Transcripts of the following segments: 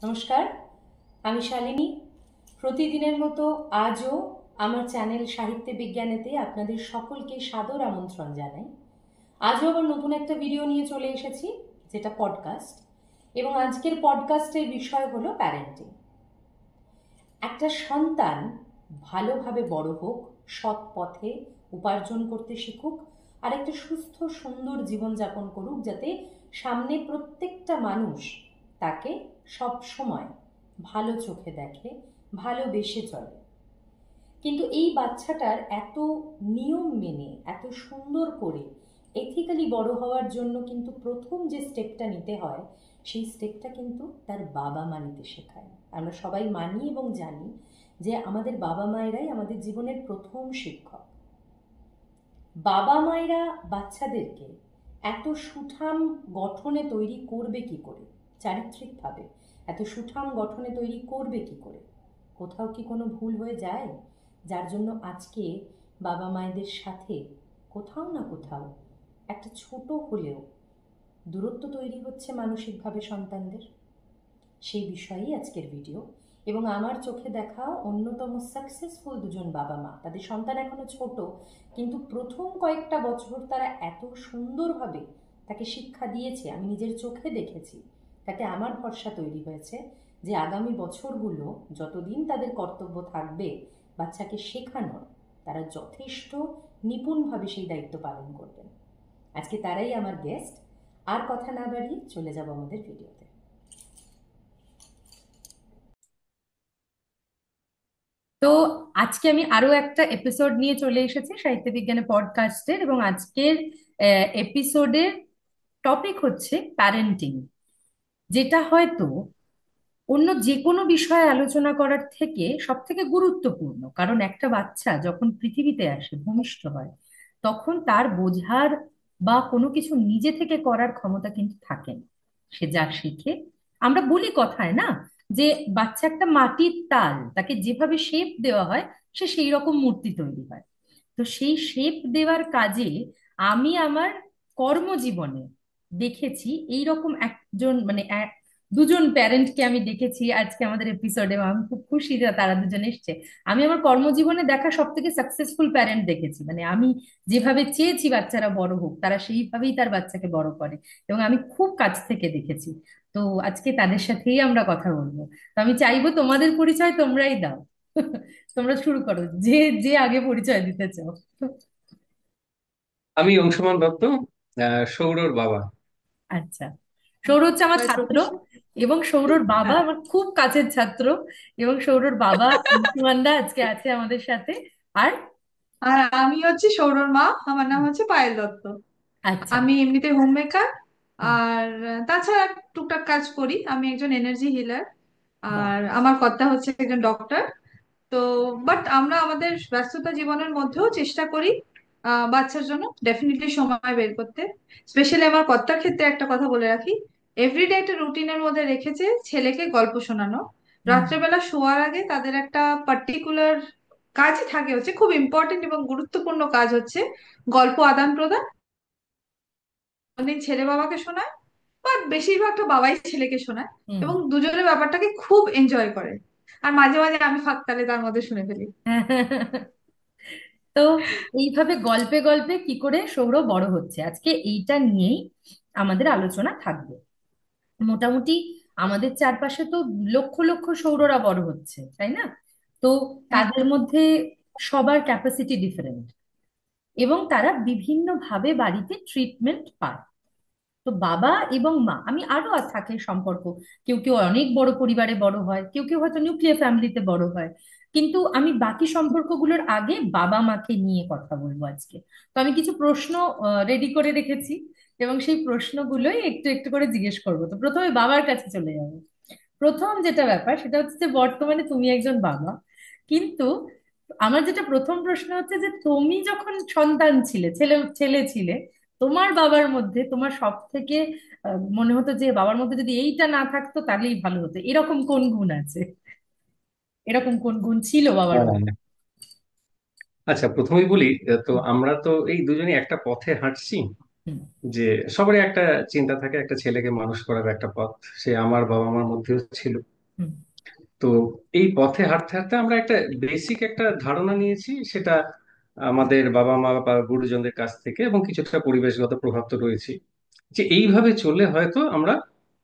নমস্কার, আমি শালিনী। প্রতিদিনের মতো আজও আমার চ্যানেল সাহিত্য বিজ্ঞানেতে আপনাদের সকলকে সাদর আমন্ত্রণ জানাই। আজও আবার নতুন একটা ভিডিও নিয়ে চলে এসেছি, যেটা পডকাস্ট। এবং আজকের পডকাস্টের বিষয় হলো প্যারেন্টিং। একটা সন্তান ভালোভাবে বড় হোক, সৎ পথে উপার্জন করতে শিখুক, আর একটা সুস্থ সুন্দর জীবনযাপন করুক, যাতে সামনে প্রত্যেকটা মানুষ তাকে সব সময় ভালো চোখে দেখে, ভালোবেসে চলে। কিন্তু এই বাচ্চাটার এত নিয়ম মেনে এত সুন্দর করে এথিক্যালি বড় হওয়ার জন্য কিন্তু প্রথম যে স্টেপটা নিতে হয়, সেই স্টেপটা কিন্তু তার বাবা মা নিতে শেখায়। আমরা সবাই মানি এবং জানি যে আমাদের বাবা মায়েরাই আমাদের জীবনের প্রথম শিক্ষক। বাবা মায়েরা বাচ্চাদেরকে এত সুঠাম গঠনে তৈরি করবে কি করে, চারিত্রিকভাবে এত সুঠাম গঠনে তৈরি করবে কি করে? কোথাও কি কোনো ভুল হয়ে যায়, যার জন্য আজকে বাবা মায়েদের সাথে কোথাও না কোথাও একটা ছোট হলেও দূরত্ব তৈরি হচ্ছে মানসিকভাবে সন্তানদের? সেই বিষয়েই আজকের ভিডিও। এবং আমার চোখে দেখা অন্যতম সাকসেসফুল দুজন বাবা মা, তাদের সন্তান এখনো ছোট, কিন্তু প্রথম কয়েকটা বছর তারা এত সুন্দরভাবে তাকে শিক্ষা দিয়েছে, আমি নিজের চোখে দেখেছি। তাতে আমার ভরসা তৈরি হয়েছে যে আগামী বছরগুলো যতদিন তাদের কর্তব্য থাকবে বাচ্চাকে শেখানোর, তারা যথেষ্ট নিপুণভাবে সেই দায়িত্ব পালন করবেন। আজকে তারাই আমার গেস্ট। আর কথা না বাড়িয়ে চলে যাব আমাদের ভিডিওতে। তো আজকে আমি আরো একটা এপিসোড নিয়ে চলে এসেছি সাহিত্য বিজ্ঞানে পডকাস্টের, এবং আজকের এপিসোডের টপিক হচ্ছে প্যারেন্টিং, যেটা হয়তো অন্য যে কোনো বিষয়ে আলোচনা করার থেকে সব থেকে গুরুত্বপূর্ণ। কারণ একটা বাচ্চা যখন পৃথিবীতে আসে, ভূমিষ্ঠ হয়, তখন তার বোঝার বা কোনো কিছু নিজে থেকে করার ক্ষমতা কিন্তু থাকে না। সে যা শিখে, আমরা বলি কথায় না, যে বাচ্চা একটা মাটির তাল, তাকে যেভাবে শেপ দেওয়া হয় সে সেই রকম মূর্তি তৈরি হয়। তো সেই শেপ দেওয়ার কাজে আমি আমার কর্মজীবনে দেখেছি এইরকম একজন, মানে দুজন প্যারেন্টকে আমি দেখেছি আজকে আমাদের এপিসোডে। আমি খুব খুশি যে তারা দুজন এসছে। আমি আমার কর্মজীবনে দেখা সব থেকে সাকসেসফুল প্যারেন্ট দেখেছি, মানে আমি যেভাবে চেয়েছি বাচ্চারা বড় হোক, তারা সেইভাবেই তার বাচ্চাকে বড় করে, এবং আমি খুব কাছ থেকে দেখেছি। তো আজকে তাদের সাথেই আমরা কথা বলবো। তো আমি চাইবো তোমাদের পরিচয় তোমরাই দাও। তোমরা শুরু করো, যে যে আগে পরিচয় দিতে চাও। আমি অংশুমান দত্ত, সৌরর বাবা। আচ্ছা, সৌর হচ্ছে আমার বাই ছাত্র, প্রফেশন। এবং সৌরর বাবা হ্যাঁ। আমার খুব কাছের ছাত্র, এবং সৌরর বাবা অংশুমানদা আজকে আছে আমাদের সাথে। আর আর আমি হচ্ছে সৌরর মা, আমার নাম হচ্ছে পায়েল দত্ত। আচ্ছা। আমি এমনিতে হোম মেকার, হুম। আর তাছাড়া টুকটাক কাজ করি। আমি একজন এনার্জি হিলার, বাহ। আর আমার কর্তা হচ্ছে একজন ডক্টর। তো বাট আমরা আমাদের ব্যস্ততা জীবনের মধ্যেও চেষ্টা করি বাচ্চার জন্য ডেফিনেটলি সময় বের করতে। স্পেশালি আমার কর্তার ক্ষেত্রে একটা কথা বলে রাখি, এভরিডে একটা রুটিনের মধ্যে রেখেছে ছেলেকে গল্প শোনানো। হুম। রাত্রেবেলা শোয়ার আগে তাদের একটা পার্টিকুলার কাজই থাকে, হচ্ছে খুব ইম্পর্টেন্ট এবং গুরুত্বপূর্ণ কাজ হচ্ছে গল্প আদান প্রদান। কোনদিন ছেলে বাবাকে শোনায়, বাট বেশিরভাগটা বাবাই ছেলেকে শোনায়, হুম। এবং দুজনের ব্যাপারটাকে খুব এনজয় করে। আর মাঝে মাঝে আমি ফাঁক তালে তার মধ্যে শুনে ফেলি। তো এইভাবে গল্পে গল্পে কি করে সৌর বড় হচ্ছে, আজকে এইটা নিয়েই আমাদের আলোচনা থাকবে। মোটামুটি আমাদের চারপাশে তো লক্ষ লক্ষ সৌররা বড় হচ্ছে, তাই না? তো হ্যাঁ। তাদের মধ্যে সবার ক্যাপাসিটি ডিফারেন্ট, এবং তারা বিভিন্ন ভাবে বাড়িতে ট্রিটমেন্ট পায়। তো বাবা এবং মা, আমি আরো থাকে সম্পর্ক, কেউ কেউ অনেক বড় পরিবারে বড় হয়, কেউ কেউ হয়তো নিউক্লিয়ার ফ্যামিলিতে বড় হয়। কিন্তু আমি বাকি সম্পর্কগুলোর আগে বাবা মাকে নিয়ে কথা বলবো আজকে। তো আমি কিছু প্রশ্ন রেডি করে রেখেছি, এবং সেই প্রশ্নগুলোই একটু একটু করে জিজ্ঞেস করবো। তো প্রথমে বাবার কাছে চলে যাবো। প্রথম যেটা ব্যাপার সেটা হচ্ছে যে বর্তমানে তুমি একজন বাবা, কিন্তু আমার যেটা প্রথম প্রশ্ন হচ্ছে যে তুমি যখন সন্তান ছিলে, ছেলে ছেলে ছিলে, তোমার বাবার মধ্যে তোমার সব থেকে মনে হতো যে বাবার মধ্যে যদি এইটা না থাকতো তাহলেই ভালো হতো, এরকম কোন গুণ আছে? এরকম কোন গুণ ছিল বাবার হ্যাঁ। মধ্যে? আচ্ছা, প্রথমেই বলি, তো হুম। আমরা তো এই দুজনই একটা পথে হাঁটছি। হুম। যে সবারই একটা চিন্তা থাকে একটা ছেলেকে মানুষ করার একটা পথ, সে আমার বাবা মার মধ্যেও ছিল। হুম। তো এই পথে হাঁটতে হাঁটতে আমরা একটা বেসিক একটা ধারণা নিয়েছি, সেটা আমাদের বাবা মা বা গুরুজনদের কাছ থেকে, এবং কিছুটা পরিবেশগত প্রভাব তো রয়েছে, যে এইভাবে চললে হয়তো আমরা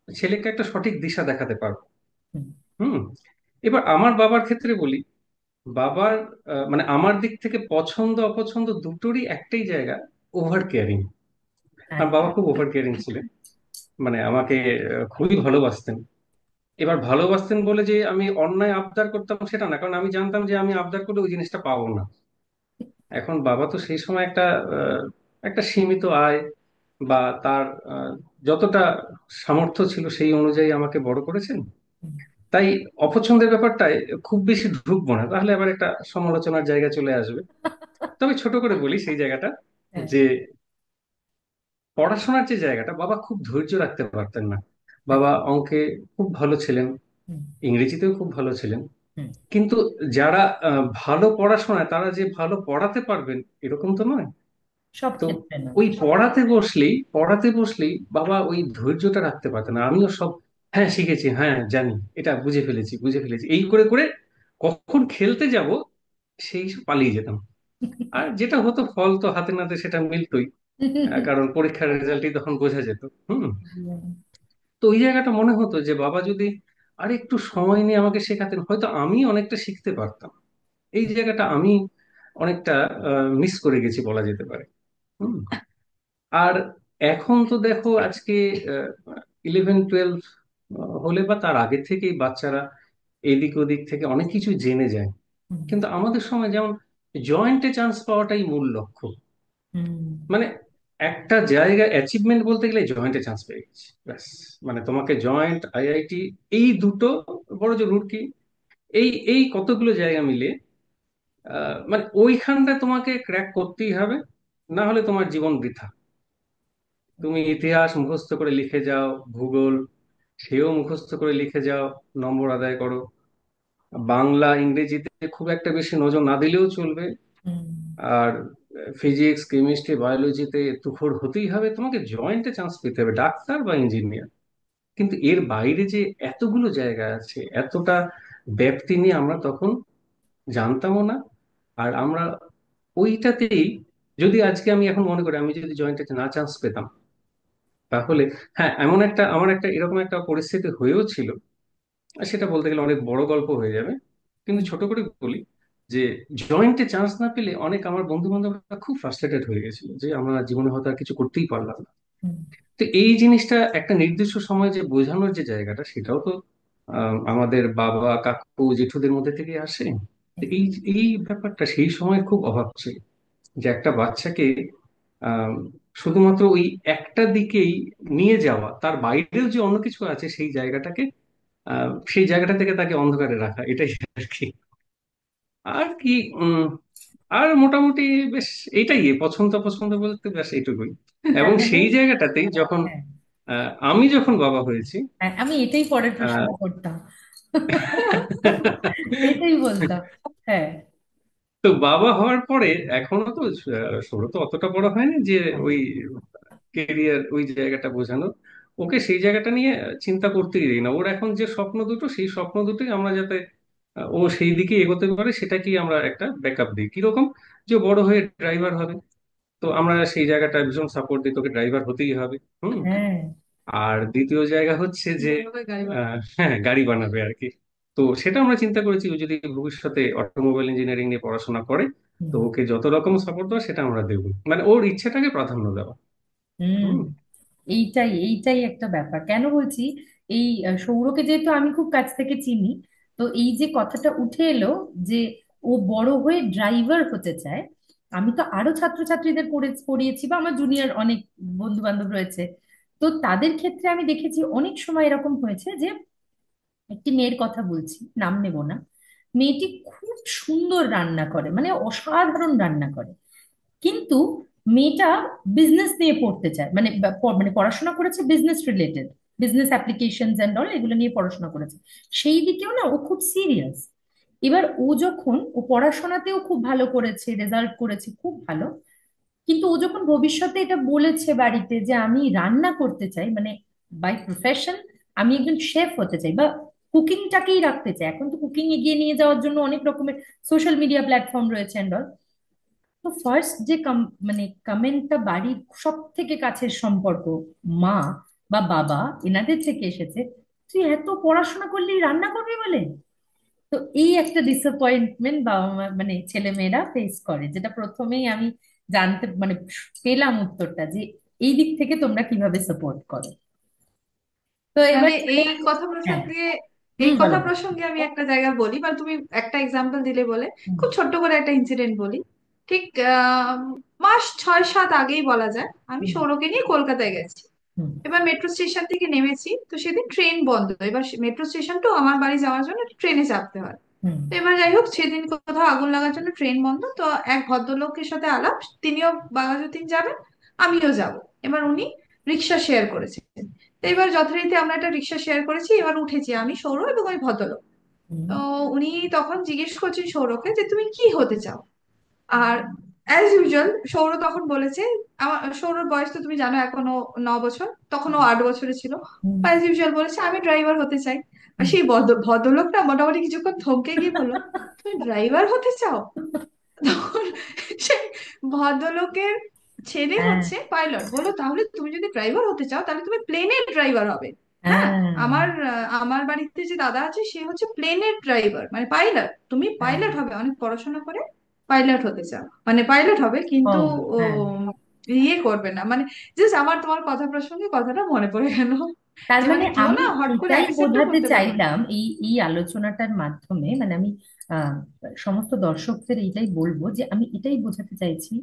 ছেলেকে একটা সঠিক দিশা দেখাতে পারবো। হুম। হুম। এবার আমার বাবার ক্ষেত্রে বলি, বাবার মানে আমার দিক থেকে পছন্দ অপছন্দ দুটোরই একটাই জায়গা, ওভার কেয়ারিং। আমার বাবা আচ্ছা। খুব ওভার কেয়ারিং ছিলেন, মানে আমাকে খুবই ভালোবাসতেন। এবার ভালোবাসতেন বলে যে আমি অন্যায় আবদার করতাম সেটা না, কারণ আমি জানতাম যে আমি আবদার করলে ওই জিনিসটা পাবো না। এখন বাবা তো সেই সময় আহ, একটা সীমিত আয় বা তার যতটা সামর্থ্য ছিল সেই অনুযায়ী আমাকে বড় করেছেন। হুম। তাই অপছন্দের ব্যাপারটায় খুব বেশি ঢুকবো না, তাহলে আবার একটা সমালোচনার জায়গা চলে আসবে। তবে ছোট করে বলি সেই জায়গাটা, হ্যাঁ। যে পড়াশোনার যে জায়গাটা, বাবা খুব ধৈর্য রাখতে পারতেন না। আচ্ছা। বাবা অঙ্কে খুব ভালো ছিলেন, হুম। ইংরেজিতেও খুব ভালো ছিলেন, হুম। কিন্তু যারা ভালো পড়াশোনায় তারা যে ভালো পড়াতে পারবেন এরকম তো নয়। সব তো ক্ষেত্রে না। ওই পড়াতে বসলেই বাবা ওই ধৈর্যটা রাখতে পারতেন না। আমিও সব, হ্যাঁ শিখেছি, হ্যাঁ জানি, এটা বুঝে ফেলেছি এই করে করে কখন খেলতে যাব সেই সব পালিয়ে যেতাম। আর যেটা হতো, ফল তো হাতে নাতে সেটা মিলতোই, কারণ পরীক্ষার রেজাল্টই তখন বোঝা যেত। হুম। তো ওই জায়গাটা মনে হতো যে বাবা যদি আর একটু সময় নিয়ে আমাকে শেখাতেন, হয়তো আমি অনেকটা শিখতে পারতাম। এই জায়গাটা আমি অনেকটা মিস করে গেছি বলা যেতে পারে। হুম। আর এখন তো দেখো আজকে 11-12 হলে বা তার আগে থেকেই বাচ্চারা এদিক ওদিক থেকে অনেক কিছু জেনে যায়। হুম। কিন্তু আমাদের সময় যেমন জয়েন্টে চান্স পাওয়াটাই মূল লক্ষ্য। হুম। মানে একটা জায়গায় অ্যাচিভমেন্ট বলতে গেলে জয়েন্টে চান্স পেয়ে গেছি ব্যাস। মানে তোমাকে জয়েন্ট, আইআইটি, এই দুটো, বড় যে রুড়কি, এই এই কতগুলো জায়গা মিলে মানে ওইখানটা তোমাকে ক্র্যাক করতেই হবে, না হলে তোমার জীবন বৃথা। তুমি ইতিহাস মুখস্থ করে লিখে যাও, ভূগোল সেও মুখস্থ করে লিখে যাও, নম্বর আদায় করো, বাংলা ইংরেজিতে খুব একটা বেশি নজর না দিলেও চলবে, হুম। আর ফিজিক্স কেমিস্ট্রি বায়োলজিতে তুখোড় হতেই হবে, তোমাকে জয়েন্টে চান্স পেতে হবে, ডাক্তার বা ইঞ্জিনিয়ার। কিন্তু এর বাইরে যে এতগুলো জায়গা আছে, এতটা ব্যাপ্তি নিয়ে আমরা তখন জানতামও না। আর আমরা ওইটাতেই, যদি আজকে আমি এখন মনে করি আমি যদি জয়েন্টে না চান্স পেতাম, তাহলে হ্যাঁ এমন একটা আমার একটা এরকম একটা পরিস্থিতি হয়েও ছিল। আর সেটা বলতে গেলে অনেক বড় গল্প হয়ে যাবে, কিন্তু হুম। ছোট করে বলি যে জয়েন্টে চান্স না পেলে অনেক আমার বন্ধু বান্ধবরা খুব ফ্রাস্ট্রেটেড হয়ে গেছিল, যে আমরা জীবনে হয়তো আর কিছু করতেই পারলাম না। হুম। তো এই জিনিসটা একটা নির্দিষ্ট সময় যে বোঝানোর যে জায়গাটা, সেটাও তো আমাদের বাবা কাকু জেঠুদের মধ্যে থেকে আসে। তো এই এই ব্যাপারটা সেই সময় খুব অভাব ছিল, যে একটা বাচ্চাকে আহ শুধুমাত্র ওই একটা দিকেই নিয়ে যাওয়া, তার বাইরেও যে অন্য কিছু আছে সেই জায়গাটা থেকে তাকে অন্ধকারে রাখা, এটাই আর কি। আর কি উম আর মোটামুটি বেশ এইটাই, পছন্দ পছন্দ বলতে ব্যাস এইটুকুই। এবং মানে সেই জায়গাটাতেই যখন হ্যাঁ, আমি যখন বাবা হয়েছি, হ্যাঁ, আমি এটাই পরের আহ, প্রশ্নটা করতাম। এটাই বলতাম। হ্যাঁ। তো বাবা হওয়ার পরে এখনো তো সৌরভ তো অতটা বড় হয়নি যে হ্যাঁ। ওই কেরিয়ার ওই জায়গাটা বোঝানো, ওকে সেই জায়গাটা নিয়ে চিন্তা করতেই দিই না। ওর এখন যে স্বপ্ন দুটো, সেই স্বপ্ন দুটোই আমরা যাতে ও সেই দিকে এগোতে পারে সেটাকেই আমরা একটা ব্যাকআপ দিই। কিরকম, যে বড় হয়ে ড্রাইভার হবে, তো আমরা সেই জায়গাটা ভীষণ সাপোর্ট দিই, তোকে ড্রাইভার হতেই হবে। হুম। হ্যাঁ। আর দ্বিতীয় জায়গা হচ্ছে যে বড় হয়ে গাড়ি বানাবে। হ্যাঁ গাড়ি বানাবে আর কি। তো সেটা আমরা চিন্তা করেছি, ও যদি ভবিষ্যতে অটোমোবাইল ইঞ্জিনিয়ারিং নিয়ে পড়াশোনা করে, তো হুম। ওকে যত রকম সাপোর্ট দেওয়া সেটা আমরা দেবো, মানে ওর ইচ্ছেটাকে প্রাধান্য দেওয়া। হুম। হুম। এইটাই একটা ব্যাপার, কেন বলছি, এই সৌরকে যেহেতু আমি খুব কাছ থেকে চিনি, তো এই যে কথাটা উঠে এলো যে ও বড় হয়ে ড্রাইভার হতে চায়, আমি তো আরো ছাত্রছাত্রীদের পড়িয়েছি বা আমার জুনিয়র অনেক বন্ধু বান্ধব রয়েছে, তো তাদের ক্ষেত্রে আমি দেখেছি অনেক সময় এরকম হয়েছে যে একটি মেয়ের কথা বলছি, নাম নেব না, মেয়েটি খুব সুন্দর রান্না করে, মানে অসাধারণ রান্না করে, কিন্তু মেয়েটা বিজনেস নিয়ে পড়তে চায়, মানে মানে পড়াশোনা করেছে business related, business applications and all এগুলো নিয়ে পড়াশোনা করেছে, সেই দিকেও না ও খুব সিরিয়াস। এবার ও পড়াশোনাতেও খুব ভালো করেছে, রেজাল্ট করেছে খুব ভালো, কিন্তু ও যখন ভবিষ্যতে এটা বলেছে বাড়িতে যে আমি রান্না করতে চাই, মানে বাই প্রফেশন আমি একজন শেফ হতে চাই, বা কুকিংটাকেই রাখতে চায়। এখন তো কুকিং এগিয়ে নিয়ে যাওয়ার জন্য অনেক রকমের সোশ্যাল মিডিয়া প্ল্যাটফর্ম রয়েছে and all। তো ফার্স্ট যে মানে কমেন্টটা বাড়ির সব থেকে কাছের সম্পর্ক, মা বা বাবা, এনাদের থেকে এসেছে, তুই এত পড়াশোনা করলি রান্না করবি বলে। তো এই একটা ডিসঅ্যাপয়েন্টমেন্ট বাবা মা মানে ছেলে মেয়েরা ফেস করে, যেটা প্রথমেই আমি জানতে মানে পেলাম উত্তরটা, যে এই দিক থেকে তোমরা কিভাবে সাপোর্ট করো। তো এবার তাহলে চলে এই আসো। কথা হ্যাঁ। প্রসঙ্গে এই হুম, বলো। কথা প্রসঙ্গে আমি একটা জায়গা বলি, মানে তুমি একটা এক্সাম্পল দিলে বলে হুম। খুব ছোট্ট করে একটা ইনসিডেন্ট বলি। ঠিক মাস 6-7 আগেই বলা যায়, আমি হুম। সৌরকে নিয়ে কলকাতায় গেছি। হুম। এবার মেট্রো স্টেশন থেকে নেমেছি, তো সেদিন ট্রেন বন্ধ। এবার মেট্রো স্টেশন তো আমার বাড়ি যাওয়ার জন্য ট্রেনে চাপতে হয়। হুম। তো এবার যাই হোক, সেদিন কোথাও আগুন লাগার জন্য ট্রেন বন্ধ, তো এক ভদ্রলোকের সাথে আলাপ, তিনিও বাঘাযতীন যাবেন, আমিও যাব। এবার উনি রিক্সা শেয়ার করেছেন। তো এবার যথারীতি আমরা একটা রিক্সা শেয়ার করেছি, এবার উঠেছি আমি, সৌর এবং ওই ভদ্রলোক। হুম। তো উনি তখন জিজ্ঞেস করছেন সৌরকে যে তুমি কি হতে চাও। আর অ্যাজ ইউজুয়াল সৌর তখন বলেছে, আমার সৌরর বয়স তো তুমি জানো এখনো 9 বছর, তখন ও 8 বছরে ছিল। হুম। অ্যাজ ইউজুয়াল বলেছে আমি ড্রাইভার হতে চাই। আর হুম। সেই ভদ্রলোকটা মোটামুটি কিছুক্ষণ থমকে গিয়ে বললো, তুমি ড্রাইভার হতে চাও? তখন সেই ভদ্রলোকের ছেলে হ্যাঁ। হচ্ছে পাইলট, বলো তাহলে তুমি যদি ড্রাইভার হতে চাও তাহলে তুমি প্লেনের ড্রাইভার হবে। হ্যাঁ, হ্যাঁ। আমার বাড়িতে যে দাদা আছে সে হচ্ছে প্লেনের ড্রাইভার, মানে পাইলট। তুমি হ্যাঁ। পাইলট হবে, অনেক পড়াশোনা করে পাইলট হতে চাও, মানে পাইলট হবে কিন্তু হবে। ও, হ্যাঁ। ইয়ে করবে না মানে। জাস্ট আমার তোমার কথা প্রসঙ্গে কথাটা মনে পড়ে গেল, তার যে মানে মানে কেউ আমি না হট করে এটাই অ্যাকসেপ্টও বোঝাতে করতে পারবে না। চাইলাম এই এই আলোচনাটার মাধ্যমে, মানে আমি আহ, সমস্ত দর্শকদের এইটাই বলবো, যে আমি এটাই বোঝাতে চাইছি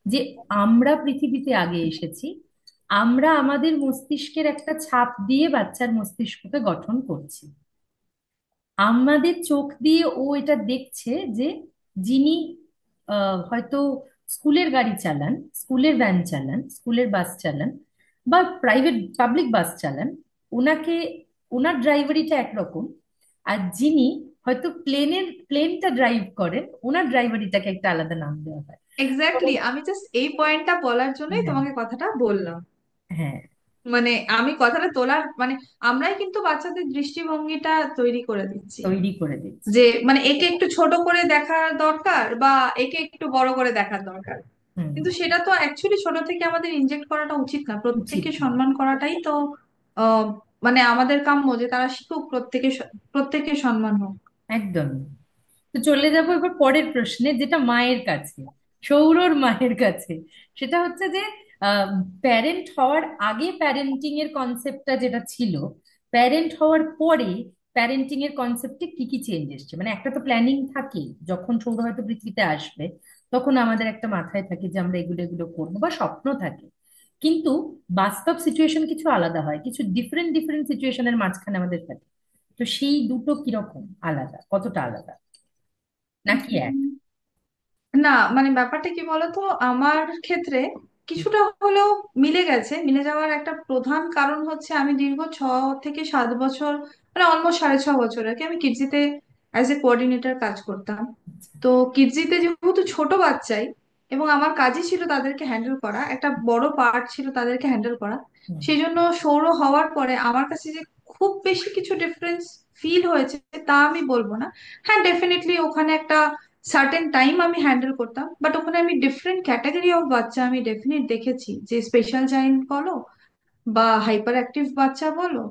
যে আমরা পৃথিবীতে আগে এসেছি, আমরা আমাদের মস্তিষ্কের একটা ছাপ দিয়ে বাচ্চার মস্তিষ্ককে গঠন করছি। আমাদের চোখ দিয়ে ও এটা দেখছে যে যিনি হয়তো স্কুলের গাড়ি চালান, স্কুলের ভ্যান চালান, স্কুলের বাস চালান, বা প্রাইভেট পাবলিক বাস চালান, ওনাকে, ওনার ড্রাইভারিটা একরকম। আর যিনি হয়তো প্লেনটা ড্রাইভ করেন, ওনার ড্রাইভারিটাকে একটা আলাদা নাম দেওয়া হয়। তো এক্স্যাক্টলি, আমি জাস্ট এই পয়েন্টটা বলার জন্যই হ্যাঁ। তোমাকে কথাটা বললাম। হ্যাঁ। মানে আমি কথাটা তোলার মানে আমরাই কিন্তু বাচ্চাদের দৃষ্টিভঙ্গিটা তৈরি করে দিচ্ছি, তৈরি করে দিচ্ছি। যে মানে একে একটু ছোট করে দেখার দরকার বা একে একটু বড় করে দেখার দরকার। হুম। কিন্তু সেটা তো অ্যাকচুয়ালি ছোট থেকে আমাদের ইনজেক্ট করাটা উচিত না। উচিত প্রত্যেককে না। সম্মান করাটাই তো আহ মানে আমাদের কাম্য, যে তারা শিখুক, প্রত্যেকের সম্মান হোক। একদম। তো চলে যাবো এবার পরের প্রশ্নে, যেটা মায়ের কাছে, সৌরর মায়ের কাছে। সেটা হচ্ছে যে প্যারেন্ট হওয়ার আগে প্যারেন্টিং এর কনসেপ্টটা যেটা ছিল, প্যারেন্ট হওয়ার পরে প্যারেন্টিং এর কনসেপ্টে কি কি চেঞ্জ এসছে। মানে একটা তো প্ল্যানিং থাকে, যখন সৌর হয়তো পৃথিবীতে আসবে তখন আমাদের একটা মাথায় থাকে যে আমরা এগুলো এগুলো করবো, বা স্বপ্ন থাকে। কিন্তু বাস্তব সিচুয়েশন কিছু আলাদা হয়, কিছু ডিফারেন্ট ডিফারেন্ট সিচুয়েশনের মাঝখানে আমাদের থাকে। তো সেই দুটো কিরকম আলাদা, কতটা আলাদা, নাকি এক? উম, না মানে ব্যাপারটা কি বলতো, আমার ক্ষেত্রে কিছুটা হলেও মিলে গেছে। মিলে যাওয়ার একটা প্রধান কারণ হচ্ছে আমি দীর্ঘ 6 থেকে 7 বছর, মানে অলমোস্ট 6.5 বছর আর কি, আমি কিডজিতে অ্যাজ এ কোঅর্ডিনেটর কাজ করতাম। তো কিডজিতে যেহেতু ছোট বাচ্চাই, এবং আমার কাজই ছিল তাদেরকে হ্যান্ডেল করা, একটা বড় পার্ট ছিল তাদেরকে হ্যান্ডেল করা। হুম। সেই জন্য সৌর হওয়ার পরে আমার কাছে যে খুব বেশি কিছু ডিফারেন্স ফিল হয়েছে তা আমি বলবো না। হ্যাঁ, ডেফিনেটলি ওখানে একটা সার্টেন টাইম আমি হ্যান্ডেল করতাম, বাট ওখানে আমি ডিফারেন্ট ক্যাটাগরি অফ বাচ্চা আমি ডেফিনেট দেখেছি, যে স্পেশাল চাইল্ড বলো বা হাইপার অ্যাক্টিভ বাচ্চা বলো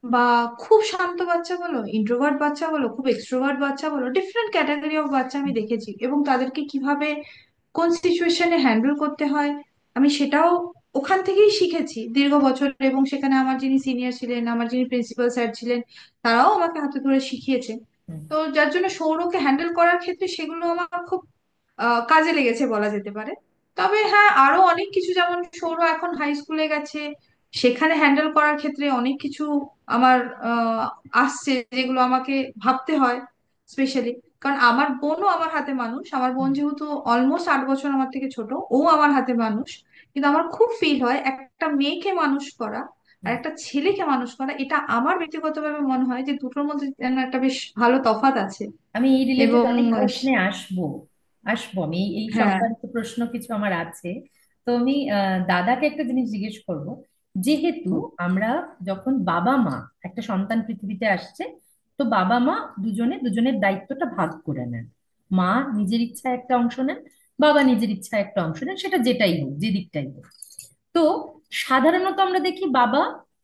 বা খুব শান্ত বাচ্চা বলো, ইন্ট্রোভার্ট বাচ্চা বলো, খুব এক্সট্রোভার্ট বাচ্চা বলো, ডিফারেন্ট ক্যাটাগরি অফ বাচ্চা আমি দেখেছি, এবং তাদেরকে কিভাবে কোন সিচুয়েশনে হ্যান্ডেল করতে হয় আমি সেটাও ওখান থেকেই শিখেছি দীর্ঘ বছর। এবং সেখানে আমার যিনি সিনিয়র ছিলেন, আমার যিনি প্রিন্সিপাল স্যার ছিলেন, তারাও আমাকে হাতে ধরে শিখিয়েছে। হুম। তো যার জন্য সৌরকে হ্যান্ডেল করার ক্ষেত্রে সেগুলো আমার খুব কাজে লেগেছে বলা যেতে পারে। তবে হ্যাঁ, আরো অনেক কিছু, যেমন সৌর এখন হাই স্কুলে গেছে, সেখানে হ্যান্ডেল করার ক্ষেত্রে অনেক কিছু আমার আহ, আসছে, যেগুলো আমাকে ভাবতে হয় স্পেশালি। কারণ আমার বোনও আমার হাতে মানুষ, আমার বোন যেহেতু অলমোস্ট 8 বছর আমার থেকে ছোট, ও আমার হাতে মানুষ। কিন্তু আমার খুব ফিল হয় একটা মেয়েকে মানুষ করা আর হুম। একটা ছেলেকে মানুষ করা, এটা আমার ব্যক্তিগতভাবে মনে হয় যে দুটোর মধ্যে যেন একটা বেশ ভালো তফাৎ আছে। আমি এই রিলেটেড এবং অনেক প্রশ্নে আসবো। আসবো আমি এই হ্যাঁ, সংক্রান্ত প্রশ্ন কিছু আমার আছে। তো আমি দাদাকে একটা জিনিস জিজ্ঞেস করব। যেহেতু আমরা, যখন বাবা মা, একটা সন্তান পৃথিবীতে আসছে, তো বাবা মা দুজনে দুজনের দায়িত্বটা ভাগ করে নেন। মা নিজের ইচ্ছায় একটা অংশ নেন, বাবা নিজের ইচ্ছায় একটা অংশ নেন, সেটা যেটাই হোক, যে দিকটাই হোক। তো সাধারণত আমরা দেখি বাবা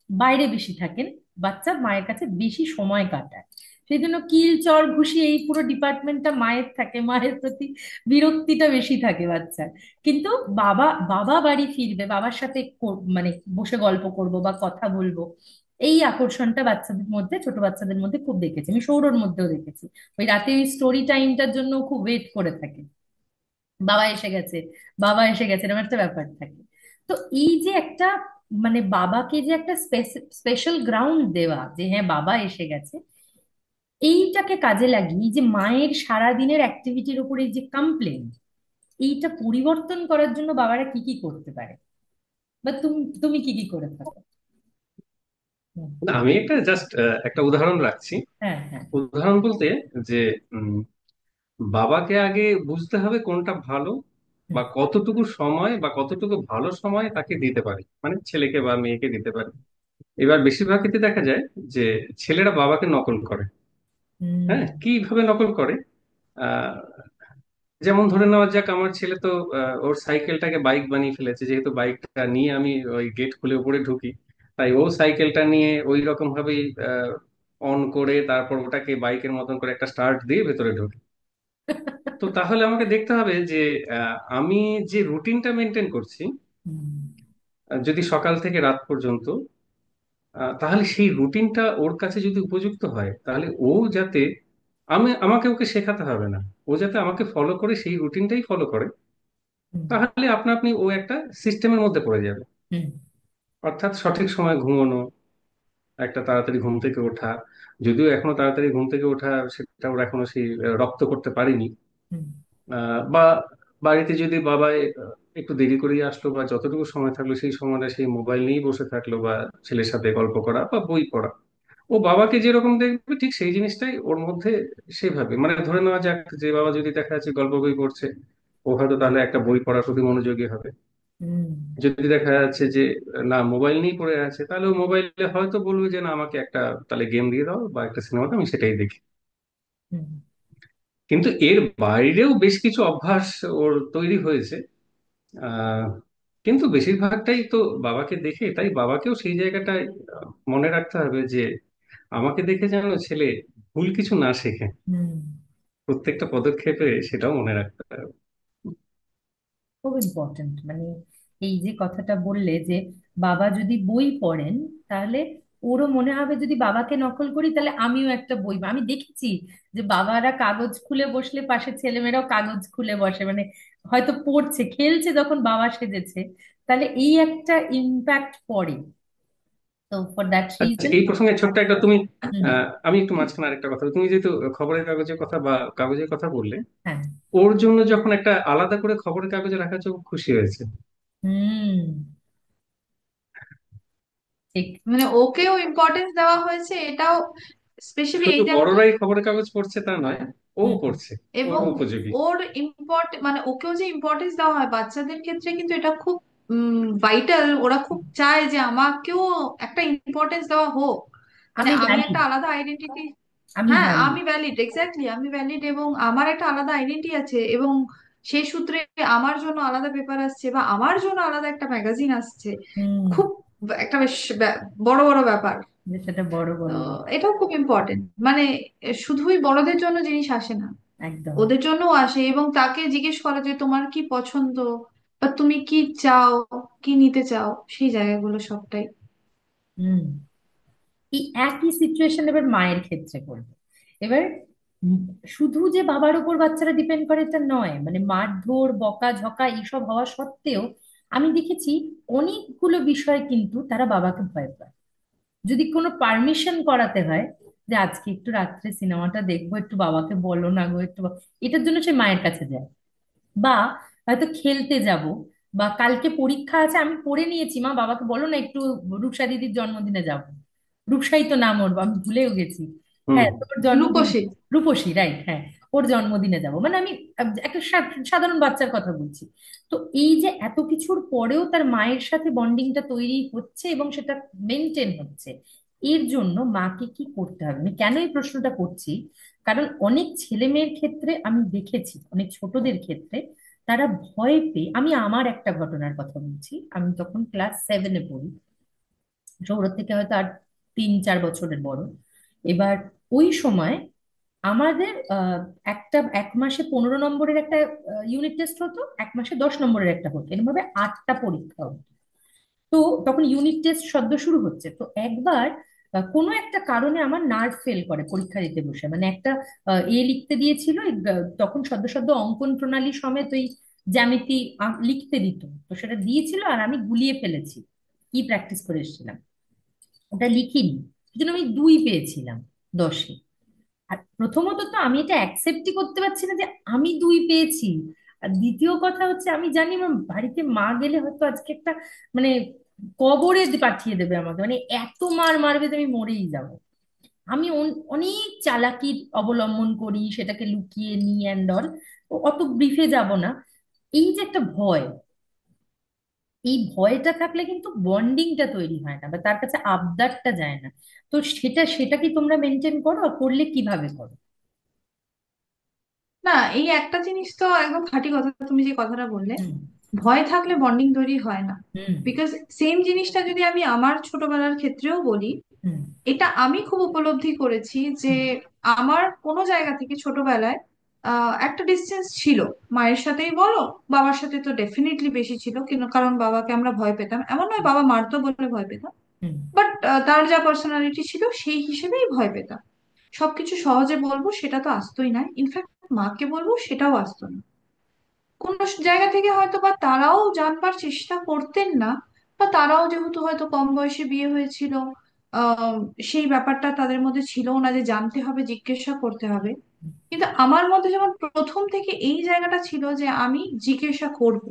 বাইরে বেশি থাকেন, বাচ্চা মায়ের কাছে বেশি সময় কাটায়। সেই জন্য কিল চর ঘুষি এই পুরো ডিপার্টমেন্টটা মায়ের থাকে, মায়ের প্রতি বিরক্তিটা বেশি থাকে বাচ্চার। কিন্তু বাবা বাবা বাড়ি ফিরবে, বাবার সাথে মানে বসে গল্প করব বা কথা বলবো, এই আকর্ষণটা বাচ্চাদের মধ্যে, ছোট বাচ্চাদের মধ্যে খুব দেখেছি। আমি সৌরর মধ্যেও দেখেছি, ওই রাতে ওই স্টোরি টাইমটার জন্য খুব ওয়েট করে থাকে, বাবা এসে গেছে, বাবা এসে গেছে, এরকম একটা ব্যাপার থাকে। তো এই যে একটা, মানে বাবাকে যে একটা স্পেশাল গ্রাউন্ড দেওয়া, যে হ্যাঁ বাবা এসে গেছে, এইটাকে কাজে লাগিয়ে এই যে মায়ের সারা দিনের অ্যাক্টিভিটির উপরে যে কমপ্লেন, এইটা পরিবর্তন করার জন্য বাবারা কি কি করতে পারে, বা তুমি তুমি কি কি করে থাকো? হুম, না, আমি একটা জাস্ট একটা উদাহরণ রাখছি। হ্যাঁ হ্যাঁ। উদাহরণ বলতে যে বাবাকে আগে বুঝতে হবে কোনটা ভালো, হুম বা কতটুকু সময় বা কতটুকু ভালো সময় তাকে দিতে পারি, মানে ছেলেকে বা মেয়েকে দিতে পারি। এবার বেশিরভাগ ক্ষেত্রে দেখা যায় যে ছেলেরা বাবাকে নকল করে। হুম হ্যাঁ, কিভাবে নকল করে? আহ যেমন ধরে নেওয়া যাক, আমার ছেলে তো ওর সাইকেলটাকে বাইক বানিয়ে ফেলেছে, যেহেতু বাইকটা নিয়ে আমি ওই গেট খুলে উপরে ঢুকি, তাই ও সাইকেলটা নিয়ে ওই রকম ভাবেই অন করে তারপর ওটাকে বাইকের মতন করে একটা স্টার্ট দিয়ে ভেতরে ঢুকি। তো তাহলে আমাকে দেখতে হবে যে আমি যে রুটিনটা মেনটেন করছি, হুম যদি সকাল থেকে রাত পর্যন্ত, তাহলে সেই রুটিনটা ওর কাছে যদি উপযুক্ত হয়, তাহলে ও যাতে, আমাকে ওকে শেখাতে হবে না, ও যাতে আমাকে ফলো করে সেই রুটিনটাই ফলো করে, হুম তাহলে আপনা আপনি ও একটা সিস্টেমের মধ্যে পড়ে যাবে। হুম অর্থাৎ সঠিক সময় ঘুমানো, একটা তাড়াতাড়ি ঘুম থেকে ওঠা। যদিও এখনো তাড়াতাড়ি ঘুম থেকে ওঠা সেটা ওর এখনো সেই রপ্ত করতে পারিনি। হুম বা বাড়িতে যদি বাবা একটু দেরি করে আসলো, বা যতটুকু সময় থাকলো সেই সময়টা সেই মোবাইল নিয়েই বসে থাকলো, বা ছেলের সাথে গল্প করা বা বই পড়া, ও বাবাকে যেরকম দেখবে ঠিক সেই জিনিসটাই ওর মধ্যে সেভাবে, মানে ধরে নেওয়া যাক যে বাবা যদি দেখা যাচ্ছে গল্প বই পড়ছে, ও হয়তো তাহলে একটা বই পড়ার প্রতি মনোযোগী হবে। হুম যদি দেখা যাচ্ছে যে না, মোবাইল নিয়ে পড়ে আছে, তাহলে ও মোবাইলে হয়তো বলবে যে না, আমাকে একটা তাহলে গেম দিয়ে দাও বা একটা সিনেমাটা, আমি সেটাই দেখি। হুম কিন্তু এর বাইরেও বেশ কিছু অভ্যাস ওর তৈরি হয়েছে। আহ কিন্তু বেশিরভাগটাই তো বাবাকে দেখে, তাই বাবাকেও সেই জায়গাটায় মনে রাখতে হবে যে আমাকে দেখে যেন ছেলে ভুল কিছু না শেখে, হুম। প্রত্যেকটা পদক্ষেপে সেটাও মনে রাখতে হবে। খুব ইম্পর্টেন্ট, মানে এই যে কথাটা বললে যে বাবা যদি বই পড়েন, তাহলে ওরও মনে হবে যদি বাবাকে নকল করি তাহলে আমিও একটা বই, আমি দেখেছি যে বাবারা কাগজ খুলে বসলে পাশে ছেলেমেয়েরাও কাগজ খুলে বসে, মানে হয়তো পড়ছে খেলছে যখন বাবা সেজেছে, তাহলে এই একটা ইম্প্যাক্ট পড়ে। তো ফর দ্যাট আচ্ছা, রিজন। এই প্রসঙ্গে ছোট্ট একটা তুমি, হুম। আমি একটু মাঝখানে আরেকটা কথা বলি। তুমি যেহেতু খবরের কাগজের কথা বা কাগজের কথা বললে, হ্যাঁ। ওর জন্য যখন একটা আলাদা করে খবরের কাগজে রাখা হয়েছে, ও খুশি হয়েছে। হুম। ঠিক। মানে ওকেও ইম্পর্টেন্স দেওয়া হয়েছে, এটাও স্পেশালি শুধু এই জায়গাটা। বড়রাই খবরের কাগজ পড়ছে তা নয়, ও হুম পড়ছে, ওর এবং উপযোগী। ওর মানে ওকেও যে ইম্পর্টেন্স দেওয়া হয় বাচ্চাদের ক্ষেত্রে, কিন্তু এটা খুব ভাইটাল। ওরা খুব চায় যে আমাকেও একটা ইম্পর্টেন্স দেওয়া হোক, মানে আমি আমি ভ্যালিড, একটা আলাদা আইডেন্টিটি। আমি হ্যাঁ, ভ্যালিড। আমি ভ্যালিড, এক্স্যাক্টলি আমি ভ্যালিড, এবং আমার একটা আলাদা আইডেন্টি আছে, এবং সেই সূত্রে আমার জন্য আলাদা পেপার আসছে বা আমার জন্য আলাদা একটা ম্যাগাজিন আসছে। হুম। খুব একটা বেশ বড় বড় ব্যাপার। সেটা বড় তো বড়। এটাও খুব ইম্পর্টেন্ট, মানে শুধুই বড়দের জন্য জিনিস আসে না, একদম। ওদের জন্যও আসে। এবং তাকে জিজ্ঞেস করা যে তোমার কি পছন্দ, বা তুমি কি চাও, কি নিতে চাও, সেই জায়গাগুলো সবটাই। হুম। এই একই সিচুয়েশন এবার মায়ের ক্ষেত্রে করবে। এবার উম, শুধু যে বাবার উপর বাচ্চারা ডিপেন্ড করে এটা নয়, মানে মারধর বকাঝকা এইসব হওয়া সত্ত্বেও আমি দেখেছি অনেকগুলো বিষয় কিন্তু তারা বাবাকে ভয় পায়। যদি কোনো পারমিশন করাতে হয়, যে আজকে একটু রাত্রে সিনেমাটা দেখবো, একটু বাবাকে বলো না গো, একটু এটার জন্য সে মায়ের কাছে যায়। বা হয়তো খেলতে যাব, বা কালকে পরীক্ষা আছে আমি পড়ে নিয়েছি, মা বাবাকে বলো না একটু রূপসা দিদির জন্মদিনে যাব। রূপসাই তো নাম ওর, আমি ভুলেও গেছি। হুম। হ্যাঁ, তোর জন্মদিনে। রূপসী। রূপসী, রাইট, হ্যাঁ। ওর জন্মদিনে যাব, মানে আমি একটা সাধারণ বাচ্চার কথা বলছি। তো এই যে এত কিছুর পরেও তার মায়ের সাথে বন্ডিংটা তৈরি হচ্ছে এবং সেটা মেনটেন হচ্ছে, এর জন্য মাকে কি করতে হবে? আমি কেন এই প্রশ্নটা করছি, কারণ অনেক ছেলে মেয়ের ক্ষেত্রে আমি দেখেছি, অনেক ছোটদের ক্ষেত্রে তারা ভয় পেয়ে, আমি আমার একটা ঘটনার কথা বলছি। আমি তখন ক্লাস 7-এ পড়ি, সৌরভ থেকে হয়তো আর 3-4 বছরের বড়। এবার ওই সময় আমাদের একটা 1 মাসে 15 নম্বরের একটা ইউনিট টেস্ট হতো, 1 মাসে 10 নম্বরের একটা হতো, এরকম ভাবে 8টা পরীক্ষা হতো। তো তখন ইউনিট টেস্ট সদ্য শুরু হচ্ছে, তো একবার কোনো একটা কারণে আমার নার্ভ ফেল করে পরীক্ষা দিতে বসে, মানে একটা লিখতে দিয়েছিল, তখন সদ্য সদ্য অঙ্কন প্রণালী সমেত ওই জ্যামিতি লিখতে দিত, তো সেটা দিয়েছিল আর আমি গুলিয়ে ফেলেছি, কি প্র্যাকটিস করে এসেছিলাম, ওটা লিখিনি, সেজন্য আমি 2 পেয়েছিলাম 10-এ। আর প্রথমত তো আমি এটা অ্যাকসেপ্টই করতে পারছি না যে আমি 2 পেয়েছি। আর দ্বিতীয় কথা হচ্ছে, আমি জানি আমার বাড়িতে মা গেলে হয়তো আজকে একটা, মানে কবরে পাঠিয়ে দেবে আমাকে, মানে এত মার মারবে যে আমি মরেই যাব। আমি অনেক চালাকি অবলম্বন করি, সেটাকে লুকিয়ে নিই অ্যান্ড অল, অত ব্রিফে যাব না। এই যে একটা ভয়, এই ভয়টা থাকলে কিন্তু বন্ডিংটা তৈরি হয় না, বা তার কাছে আবদারটা যায় না। তো সেটা সেটা কি তোমরা মেনটেন করো? আর করলে কিভাবে করো? না, এই একটা জিনিস তো একদম খাঁটি কথা, তুমি যে কথাটা বললে, হুম। ভয় থাকলে বন্ডিং তৈরি হয় না। হুম। বিকজ সেম জিনিসটা যদি আমি আমার ছোটবেলার ক্ষেত্রেও বলি, হুম। এটা আমি খুব উপলব্ধি করেছি যে হুম। আমার কোনো জায়গা থেকে ছোটবেলায় একটা ডিস্টেন্স ছিল। মায়ের সাথেই বলো, বাবার সাথে তো ডেফিনেটলি বেশি ছিল, কিন্তু কারণ বাবাকে আমরা ভয় পেতাম, এমন নয় বাবা মারতো বলে ভয় পেতাম, হুম। বাট তার যা পার্সোনালিটি ছিল সেই হিসেবেই ভয় পেতাম। সবকিছু সহজে বলবো সেটা তো আসতোই না, ইনফ্যাক্ট মাকে বলবো সেটাও আসতো না। কোন জায়গা থেকে হয়তো বা তারাও জানবার চেষ্টা করতেন না, বা তারাও যেহেতু হয়তো কম বয়সে বিয়ে হয়েছিল, আহ সেই ব্যাপারটা তাদের মধ্যে ছিল না যে জানতে হবে, জিজ্ঞাসা করতে হবে। কিন্তু আমার মধ্যে যেমন প্রথম থেকে এই জায়গাটা ছিল যে আমি জিজ্ঞাসা করব,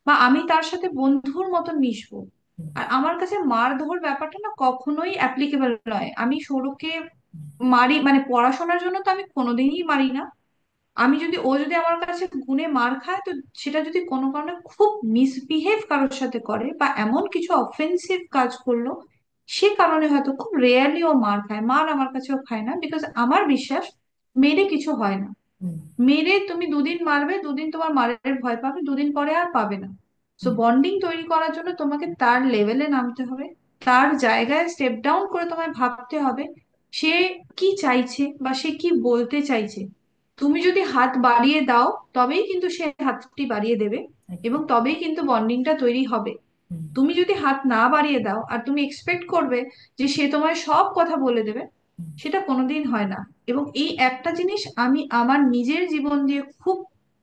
বা আমি তার সাথে বন্ধুর মতন মিশবো। হুম। আর আমার কাছে মারধর ব্যাপারটা না কখনোই অ্যাপ্লিকেবল নয়। আমি সৌরভকে মারি মানে পড়াশোনার জন্য তো আমি কোনোদিনই মারি না। আমি যদি, ও যদি আমার কাছে গুণে মার খায়, তো সেটা যদি কোনো কারণে খুব মিসবিহেভ কারোর সাথে করে বা এমন কিছু অফেন্সিভ কাজ করলো, সে কারণে হয়তো খুব রেয়ারলি ও মার খায়। মার আমার কাছেও খায় না, বিকজ আমার বিশ্বাস মেরে কিছু হয় না। হুম। মেরে তুমি 2 দিন মারবে, 2 দিন তোমার মারের ভয় পাবে, 2 দিন পরে আর পাবে না। সো হুম। বন্ডিং তৈরি করার জন্য তোমাকে তার লেভেলে নামতে হবে, তার জায়গায় স্টেপ ডাউন করে তোমায় ভাবতে হবে সে কি চাইছে বা সে কি বলতে চাইছে। তুমি যদি হাত বাড়িয়ে দাও, তবেই কিন্তু সে হাতটি বাড়িয়ে দেবে, এবং একদম। তবেই কিন্তু বন্ডিংটা তৈরি হবে। হুম। তুমি যদি হাত না বাড়িয়ে দাও আর তুমি এক্সপেক্ট করবে যে সে তোমায় সব কথা বলে দেবে, হুম। সেটা কোনোদিন হয় না। এবং এই একটা জিনিস আমি আমার নিজের জীবন দিয়ে খুব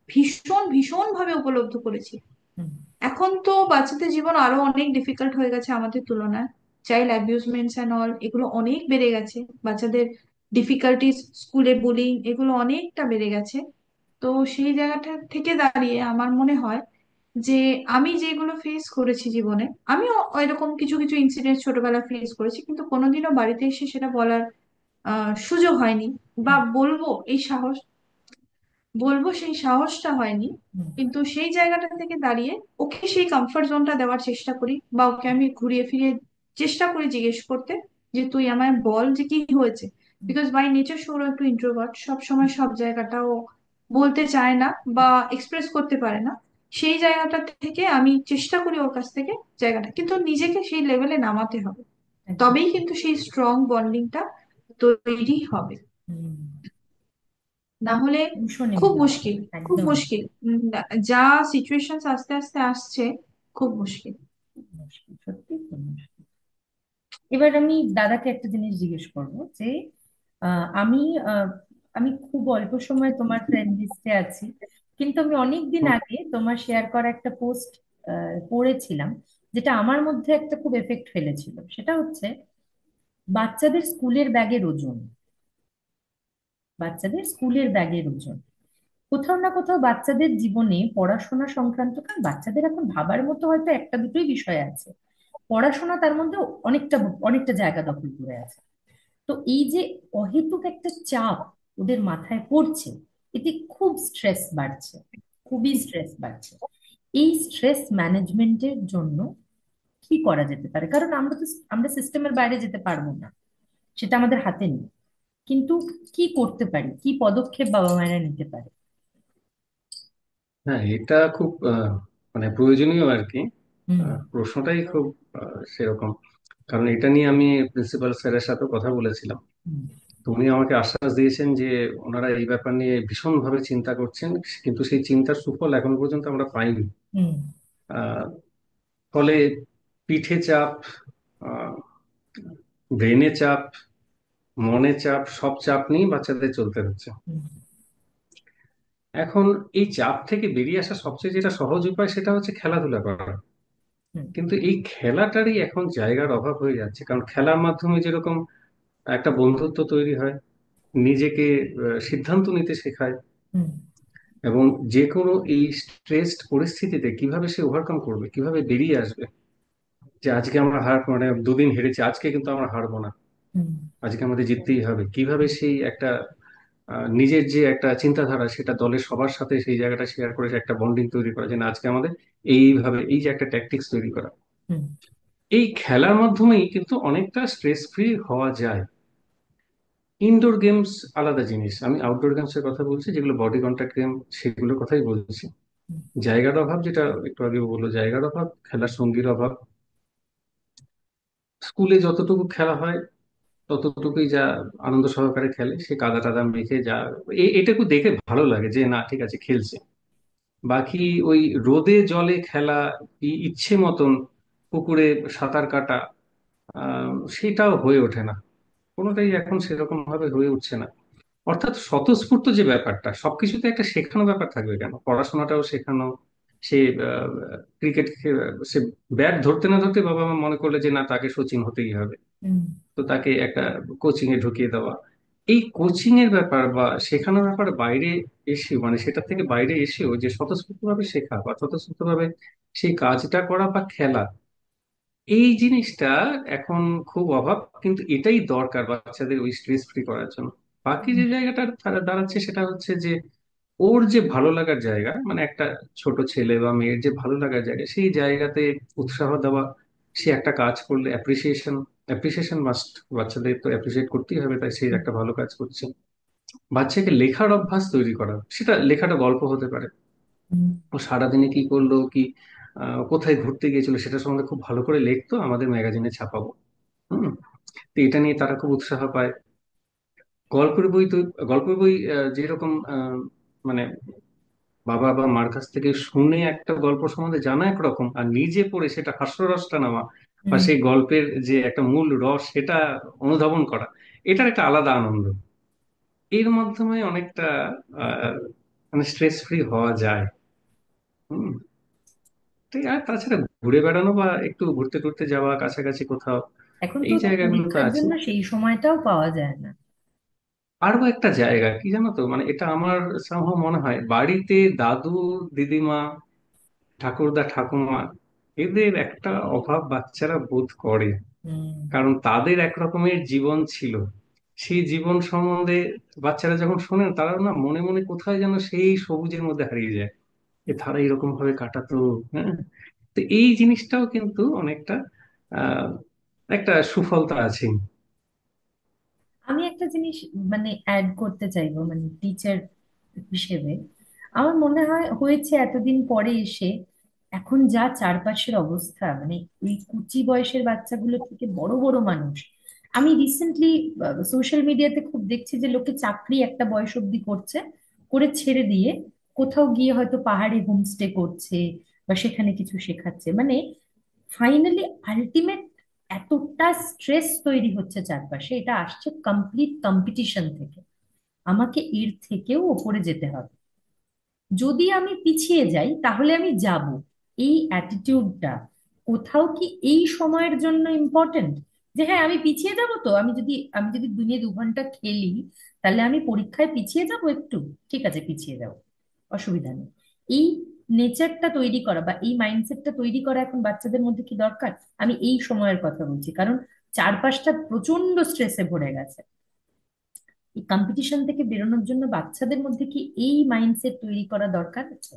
ভীষণ ভীষণ ভাবে উপলব্ধি করেছি। হুম। এখন তো বাচ্চাদের জীবন আরো অনেক ডিফিকাল্ট হয়ে গেছে আমাদের তুলনায়। চাইল্ড অ্যাবিউজমেন্টস এন্ড অল এগুলো অনেক বেড়ে গেছে, বাচ্চাদের ডিফিকাল্টিস, স্কুলে বুলিং, এগুলো অনেকটা বেড়ে গেছে। তো সেই জায়গাটা থেকে দাঁড়িয়ে আমার মনে হয় যে আমি যেগুলো ফেস করেছি জীবনে, আমিও এরকম কিছু কিছু ইনসিডেন্ট ছোটবেলায় ফেস করেছি, কিন্তু কোনোদিনও বাড়িতে এসে সেটা বলার সুযোগ হয়নি, বা বলবো এই সাহস, বলবো সেই সাহসটা হয়নি। হুম। কিন্তু সেই জায়গাটা থেকে দাঁড়িয়ে ওকে সেই কমফর্ট জোনটা দেওয়ার চেষ্টা করি, বা ওকে আমি ঘুরিয়ে ফিরিয়ে চেষ্টা করি জিজ্ঞেস করতে যে তুই আমায় বল যে কি হয়েছে। হুম। বিকজ বাই নেচার সৌরভ একটু ইন্ট্রোভার্ট, সব সময় সব জায়গাটা ও বলতে চায় না বা এক্সপ্রেস করতে পারে না। সেই জায়গাটা থেকে আমি চেষ্টা করি ওর কাছ থেকে জায়গাটা, কিন্তু নিজেকে সেই লেভেলে নামাতে হবে, একদম। তবেই কিন্তু সেই স্ট্রং বন্ডিংটা তৈরি হবে। হুম। না না, হলে ভীষণ খুব ইম্পর্টেন্ট। মুশকিল, খুব একদম। মুশকিল। যা সিচুয়েশন আস্তে আস্তে আসছে, খুব মুশকিল। খুব মুশকিল, সত্যি খুব মুশকিল। এবার আমি দাদাকে একটা জিনিস জিজ্ঞেস করবো যে আমি আমি খুব অল্প সময় তোমার ফ্রেন্ড লিস্টে আছি, কিন্তু আমি অনেক দিন হুম। আগে তোমার শেয়ার করা একটা পোস্ট পড়েছিলাম, যেটা আমার মধ্যে একটা খুব এফেক্ট ফেলেছিল। সেটা হচ্ছে বাচ্চাদের স্কুলের ব্যাগের ওজন। বাচ্চাদের স্কুলের ব্যাগের ওজন কোথাও না কোথাও বাচ্চাদের জীবনে পড়াশোনা সংক্রান্ত, কারণ বাচ্চাদের এখন ভাবার মতো হয়তো একটা দুটোই বিষয় আছে, পড়াশোনা তার মধ্যে অনেকটা অনেকটা জায়গা দখল করে আছে। তো এই যে অহেতুক একটা চাপ ওদের মাথায় পড়ছে, এতে খুব স্ট্রেস বাড়ছে, খুবই স্ট্রেস বাড়ছে। এই স্ট্রেস ম্যানেজমেন্টের জন্য কি করা যেতে পারে? কারণ আমরা সিস্টেমের বাইরে যেতে পারবো না, সেটা আমাদের হাতে নেই। কিন্তু কি করতে পারি, কি পদক্ষেপ বাবা মায়েরা নিতে পারে? হ্যাঁ, এটা খুব মানে প্রয়োজনীয় আর কি। হুম। প্রশ্নটাই খুব সেরকম। কারণ এটা নিয়ে আমি প্রিন্সিপাল স্যারের সাথে কথা বলেছিলাম। হুম। তো উনি আমাকে আশ্বাস দিয়েছেন যে ওনারা এই ব্যাপার নিয়ে ভীষণভাবে চিন্তা করছেন, কিন্তু সেই চিন্তার সুফল এখনো পর্যন্ত আমরা পাইনি। হুম। আহ, ফলে পিঠে চাপ, ব্রেনে চাপ, মনে চাপ, সব চাপ নিয়ে বাচ্চাদের চলতে হচ্ছে। হুম। এখন এই চাপ থেকে বেরিয়ে আসা সবচেয়ে যেটা সহজ উপায় সেটা হচ্ছে খেলাধুলা করা। হুম। কিন্তু এই খেলাটারই এখন জায়গার অভাব হয়ে যাচ্ছে, কারণ খেলার মাধ্যমে যেরকম একটা বন্ধুত্ব তৈরি হয়, নিজেকে সিদ্ধান্ত নিতে শেখায়, হুম। এবং যে কোনো এই স্ট্রেসড পরিস্থিতিতে কিভাবে সে ওভারকাম করবে, কিভাবে বেরিয়ে আসবে, যে আজকে আমরা মানে দুদিন হেরেছি, আজকে কিন্তু আমরা হারবো না, হুম। আজকে আমাদের জিততেই হবে, কিভাবে সেই একটা নিজের যে একটা চিন্তাধারা সেটা দলের সবার সাথে সেই জায়গাটা শেয়ার করে একটা বন্ডিং তৈরি করা, যে না আজকে আমাদের এইভাবে, এই যে একটা ট্যাকটিক্স তৈরি করা, হুম। এই খেলার মাধ্যমেই কিন্তু অনেকটা স্ট্রেস ফ্রি হওয়া যায়। ইনডোর গেমস আলাদা জিনিস, আমি আউটডোর গেমসের কথা বলছি, যেগুলো বডি কন্ট্যাক্ট গেম, সেগুলোর কথাই বলছি। হুম। জায়গার অভাব, যেটা একটু আগে বললো, জায়গার অভাব, খেলার সঙ্গীর অভাব। স্কুলে যতটুকু খেলা হয় ততটুকুই যা আনন্দ সহকারে খেলে, সে কাদা টাদা মেখে যা এটুকু দেখে ভালো লাগে যে না ঠিক আছে খেলছে। বাকি ওই রোদে জলে খেলা, ইচ্ছে মতন পুকুরে সাঁতার কাটা, সেটাও হয়ে ওঠে না, কোনোটাই এখন সেরকম ভাবে হয়ে উঠছে না। অর্থাৎ স্বতঃস্ফূর্ত যে ব্যাপারটা, সবকিছুতে একটা শেখানো ব্যাপার থাকবে কেন, পড়াশোনাটাও শেখানো। সে ক্রিকেট, সে ব্যাট ধরতে না ধরতে বাবা মা মনে করলে যে না তাকে সচিন হতেই হবে, হুম। তো তাকে একটা কোচিং এ ঢুকিয়ে দেওয়া। এই কোচিং এর ব্যাপার বা শেখানোর ব্যাপার বাইরে এসে, মানে সেটা থেকে বাইরে এসেও যে স্বতঃস্ফূর্ত ভাবে শেখা বা স্বতঃস্ফূর্ত ভাবে সেই কাজটা করা বা খেলা, এই জিনিসটা এখন খুব অভাব। কিন্তু এটাই দরকার বাচ্চাদের ওই স্ট্রেস ফ্রি করার জন্য। বাকি যে জায়গাটা দাঁড়াচ্ছে সেটা হচ্ছে যে ওর যে ভালো লাগার জায়গা, মানে একটা ছোট ছেলে বা মেয়ের যে ভালো লাগার জায়গা, সেই জায়গাতে উৎসাহ দেওয়া। সে একটা কাজ করলে অ্যাপ্রিসিয়েশন, অ্যাপ্রিসিয়েশন মাস্ট, বাচ্চাদের তো অ্যাপ্রিসিয়েট করতেই হবে, তাই সে একটা ভালো কাজ করছে। বাচ্চাকে লেখার অভ্যাস তৈরি করা, সেটা লেখাটা গল্প হতে পারে, হুম। ও সারাদিনে কি করলো, কি কোথায় ঘুরতে গিয়েছিল, সেটা সম্বন্ধে খুব ভালো করে লিখতো, আমাদের ম্যাগাজিনে ছাপাবো। হুম। তো এটা নিয়ে তারা খুব উৎসাহ পায়। গল্পের বই তো, গল্পের বই যেরকম মানে বাবা বা মার কাছ থেকে শুনে একটা গল্প সম্বন্ধে জানা একরকম, আর নিজে পড়ে সেটা হাস্যরসটা নেওয়া, বা হুম। সেই গল্পের যে একটা মূল রস সেটা অনুধাবন করা, এটার একটা আলাদা আনন্দ। এর মাধ্যমে অনেকটা আহ মানে স্ট্রেস ফ্রি হওয়া যায়। হুম। ঠিক, আর তাছাড়া ঘুরে বেড়ানো বা একটু ঘুরতে টুরতে যাওয়া কাছাকাছি কোথাও, এখন তো এই জায়গাগুলো তো পরীক্ষার আছে। জন্য সেই সময়টাও পাওয়া যায় না। আরো একটা জায়গা কি জানো তো, মানে এটা আমার somehow মনে হয়, বাড়িতে দাদু দিদিমা ঠাকুরদা ঠাকুমা, এদের একটা অভাব বাচ্চারা বোধ করে। হুম। কারণ তাদের এক রকমের জীবন ছিল, সেই জীবন সম্বন্ধে বাচ্চারা যখন শোনেন, তারা না মনে মনে কোথায় যেন সেই সবুজের মধ্যে হারিয়ে যায়, যে তারা এরকম ভাবে কাটাতো। হ্যাঁ। তো এই জিনিসটাও কিন্তু অনেকটা আহ একটা সুফলতা আছে। আমি একটা জিনিস মানে অ্যাড করতে চাইবো, মানে টিচার হিসেবে আমার মনে হয় হয়েছে এতদিন পরে এসে এখন যা চারপাশের অবস্থা, মানে এই কুচি বয়সের বাচ্চাগুলো থেকে বড় বড় মানুষ, আমি রিসেন্টলি সোশ্যাল মিডিয়াতে খুব দেখছি যে লোকে চাকরি একটা বয়স অব্দি করছে, করে ছেড়ে দিয়ে কোথাও গিয়ে হয়তো পাহাড়ে হোমস্টে করছে বা সেখানে কিছু শেখাচ্ছে। মানে ফাইনালি আলটিমেট এতটা স্ট্রেস তৈরি হচ্ছে চারপাশে, এটা আসছে কমপ্লিট কম্পিটিশন থেকে। আমাকে এর থেকেও ওপরে যেতে হবে, যদি আমি পিছিয়ে যাই তাহলে আমি যাব, এই অ্যাটিটিউডটা কোথাও কি এই সময়ের জন্য ইম্পর্টেন্ট? যে হ্যাঁ আমি পিছিয়ে যাব, তো আমি যদি দিনে 2 ঘন্টা খেলি তাহলে আমি পরীক্ষায় পিছিয়ে যাব একটু, ঠিক আছে পিছিয়ে যাও, অসুবিধা নেই। এই নেচারটা তৈরি করা বা এই মাইন্ডসেটটা তৈরি করা এখন বাচ্চাদের মধ্যে কি দরকার? আমি এই সময়ের কথা বলছি, কারণ চারপাশটা প্রচন্ড স্ট্রেসে ভরে গেছে। এই কম্পিটিশন থেকে বেরোনোর জন্য বাচ্চাদের মধ্যে কি এই মাইন্ডসেট তৈরি করা দরকার আছে?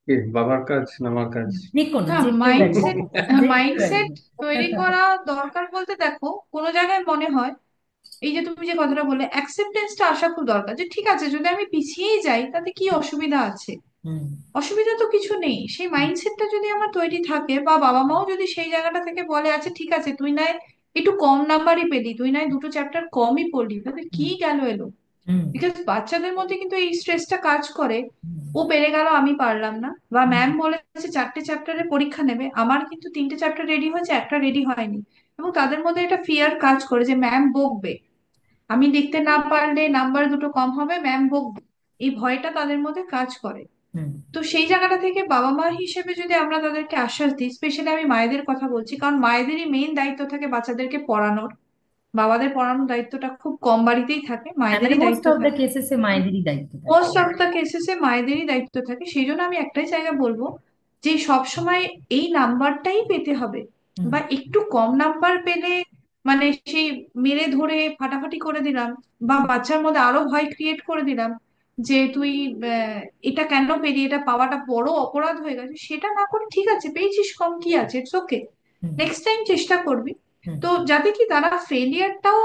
কি বাবার কাজ না আমার কাজ? যে কোনো, না, যে কেউ একজন, মাইন্ডসেট যে কেউ মাইন্ডসেট একজন। তৈরি করা দরকার বলতে দেখো, কোনো জায়গায় মনে হয় এই যে তুমি যে কথাটা বললে অ্যাকসেপ্টেন্সটা আসা খুব দরকার, যে ঠিক আছে যদি আমি পিছিয়েই যাই তাতে কি অসুবিধা আছে। হুম অসুবিধা তো কিছু নেই, সেই মাইন্ডসেটটা যদি আমার তৈরি থাকে, বা বাবা মাও যদি সেই জায়গাটা থেকে বলে আচ্ছা ঠিক আছে তুই নয় একটু কম নাম্বারই পেলি, তুই নয় দুটো চ্যাপ্টার কমই পড়লি, তাতে হুম কি গেল এলো। হুম বিকজ বাচ্চাদের মধ্যে কিন্তু এই স্ট্রেসটা কাজ করে, হুম ও পেরে গেল আমি পারলাম না, বা হুম ম্যাম বলেছে 4টে চ্যাপ্টারের পরীক্ষা নেবে, আমার কিন্তু 3টে চ্যাপ্টার রেডি হয়েছে, একটা রেডি হয়নি। এবং তাদের মধ্যে একটা ফিয়ার কাজ করে যে ম্যাম বকবে, আমি লিখতে না পারলে নাম্বার দুটো কম হবে, ম্যাম বকবে, এই ভয়টা তাদের মধ্যে কাজ করে। হুম তো সেই জায়গাটা থেকে বাবা মা হিসেবে যদি আমরা তাদেরকে আশ্বাস দিই, স্পেশালি আমি মায়েদের কথা বলছি, কারণ মায়েদেরই মেইন দায়িত্ব থাকে বাচ্চাদেরকে পড়ানোর, বাবাদের পড়ানোর দায়িত্বটা খুব কম বাড়িতেই থাকে, হ্যাঁ, মানে মায়েদেরই মোস্ট দায়িত্ব অফ দ্য থাকে। কেসেসে মায়েদেরই দায়িত্ব থাকে। মোস্ট অফ দ্য কেসেসে মায়েদেরই দায়িত্ব থাকে, সেই জন্য আমি একটাই জায়গা বলবো যে সব সময় এই নাম্বারটাই পেতে হবে, হুম বা একটু কম নাম্বার পেলে মানে সেই মেরে ধরে ফাটাফাটি করে দিলাম, বা বাচ্চার মধ্যে আরো ভয় ক্রিয়েট করে দিলাম যে তুই আহ, এটা কেন পেলি, এটা পাওয়াটা বড় অপরাধ হয়ে গেছে, সেটা না করে ঠিক আছে পেয়েছিস কম, কি আছে, it's okay, hmm next time চেষ্টা করবি। হুম তো যাতে কি তারা ফেলিয়ারটাও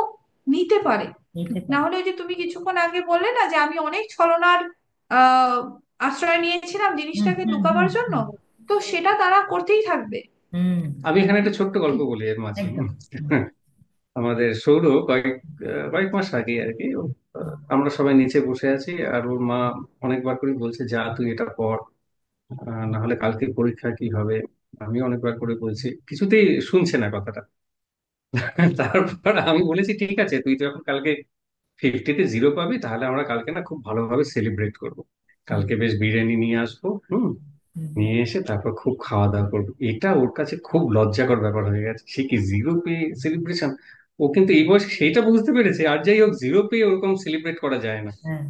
নিতে পারে। নিতে না পারে। হলে ওই যে তুমি কিছুক্ষণ আগে বললে না যে আমি অনেক ছলনার আহ আশ্রয় নিয়েছিলাম হুম জিনিসটাকে হুম হুম লুকাবার জন্য, হুম তো সেটা তারা করতেই থাকবে। হুম আমি এখানে একটা ছোট্ট গল্প বলি এর মাঝে। একদম। হুম আমাদের সৌর কয়েক মাস আগে আর কি আমরা সবাই নিচে বসে আছি, আর ওর মা অনেকবার করে বলছে যা তুই এটা পড়, না হলে কালকে পরীক্ষা কি হবে। আমি অনেকবার করে বলছি, কিছুতেই শুনছে না কথাটা। তারপর আমি বলেছি ঠিক আছে তুই তো এখন কালকে 50-তে 0 পাবি, তাহলে আমরা কালকে না খুব ভালোভাবে সেলিব্রেট করব। হুম কালকে বেশ বিরিয়ানি নিয়ে আসবো, হুম নিয়ে এসে তারপর খুব খাওয়া দাওয়া করবো। এটা ওর কাছে খুব লজ্জাকর ব্যাপার হয়ে গেছে, সে কি 0 পেয়ে সেলিব্রেশন। ও কিন্তু এই বয়সে সেইটা বুঝতে পেরেছে, আর যাই হোক 0 পেয়ে ওরকম সেলিব্রেট করা যায় না। হ্যাঁ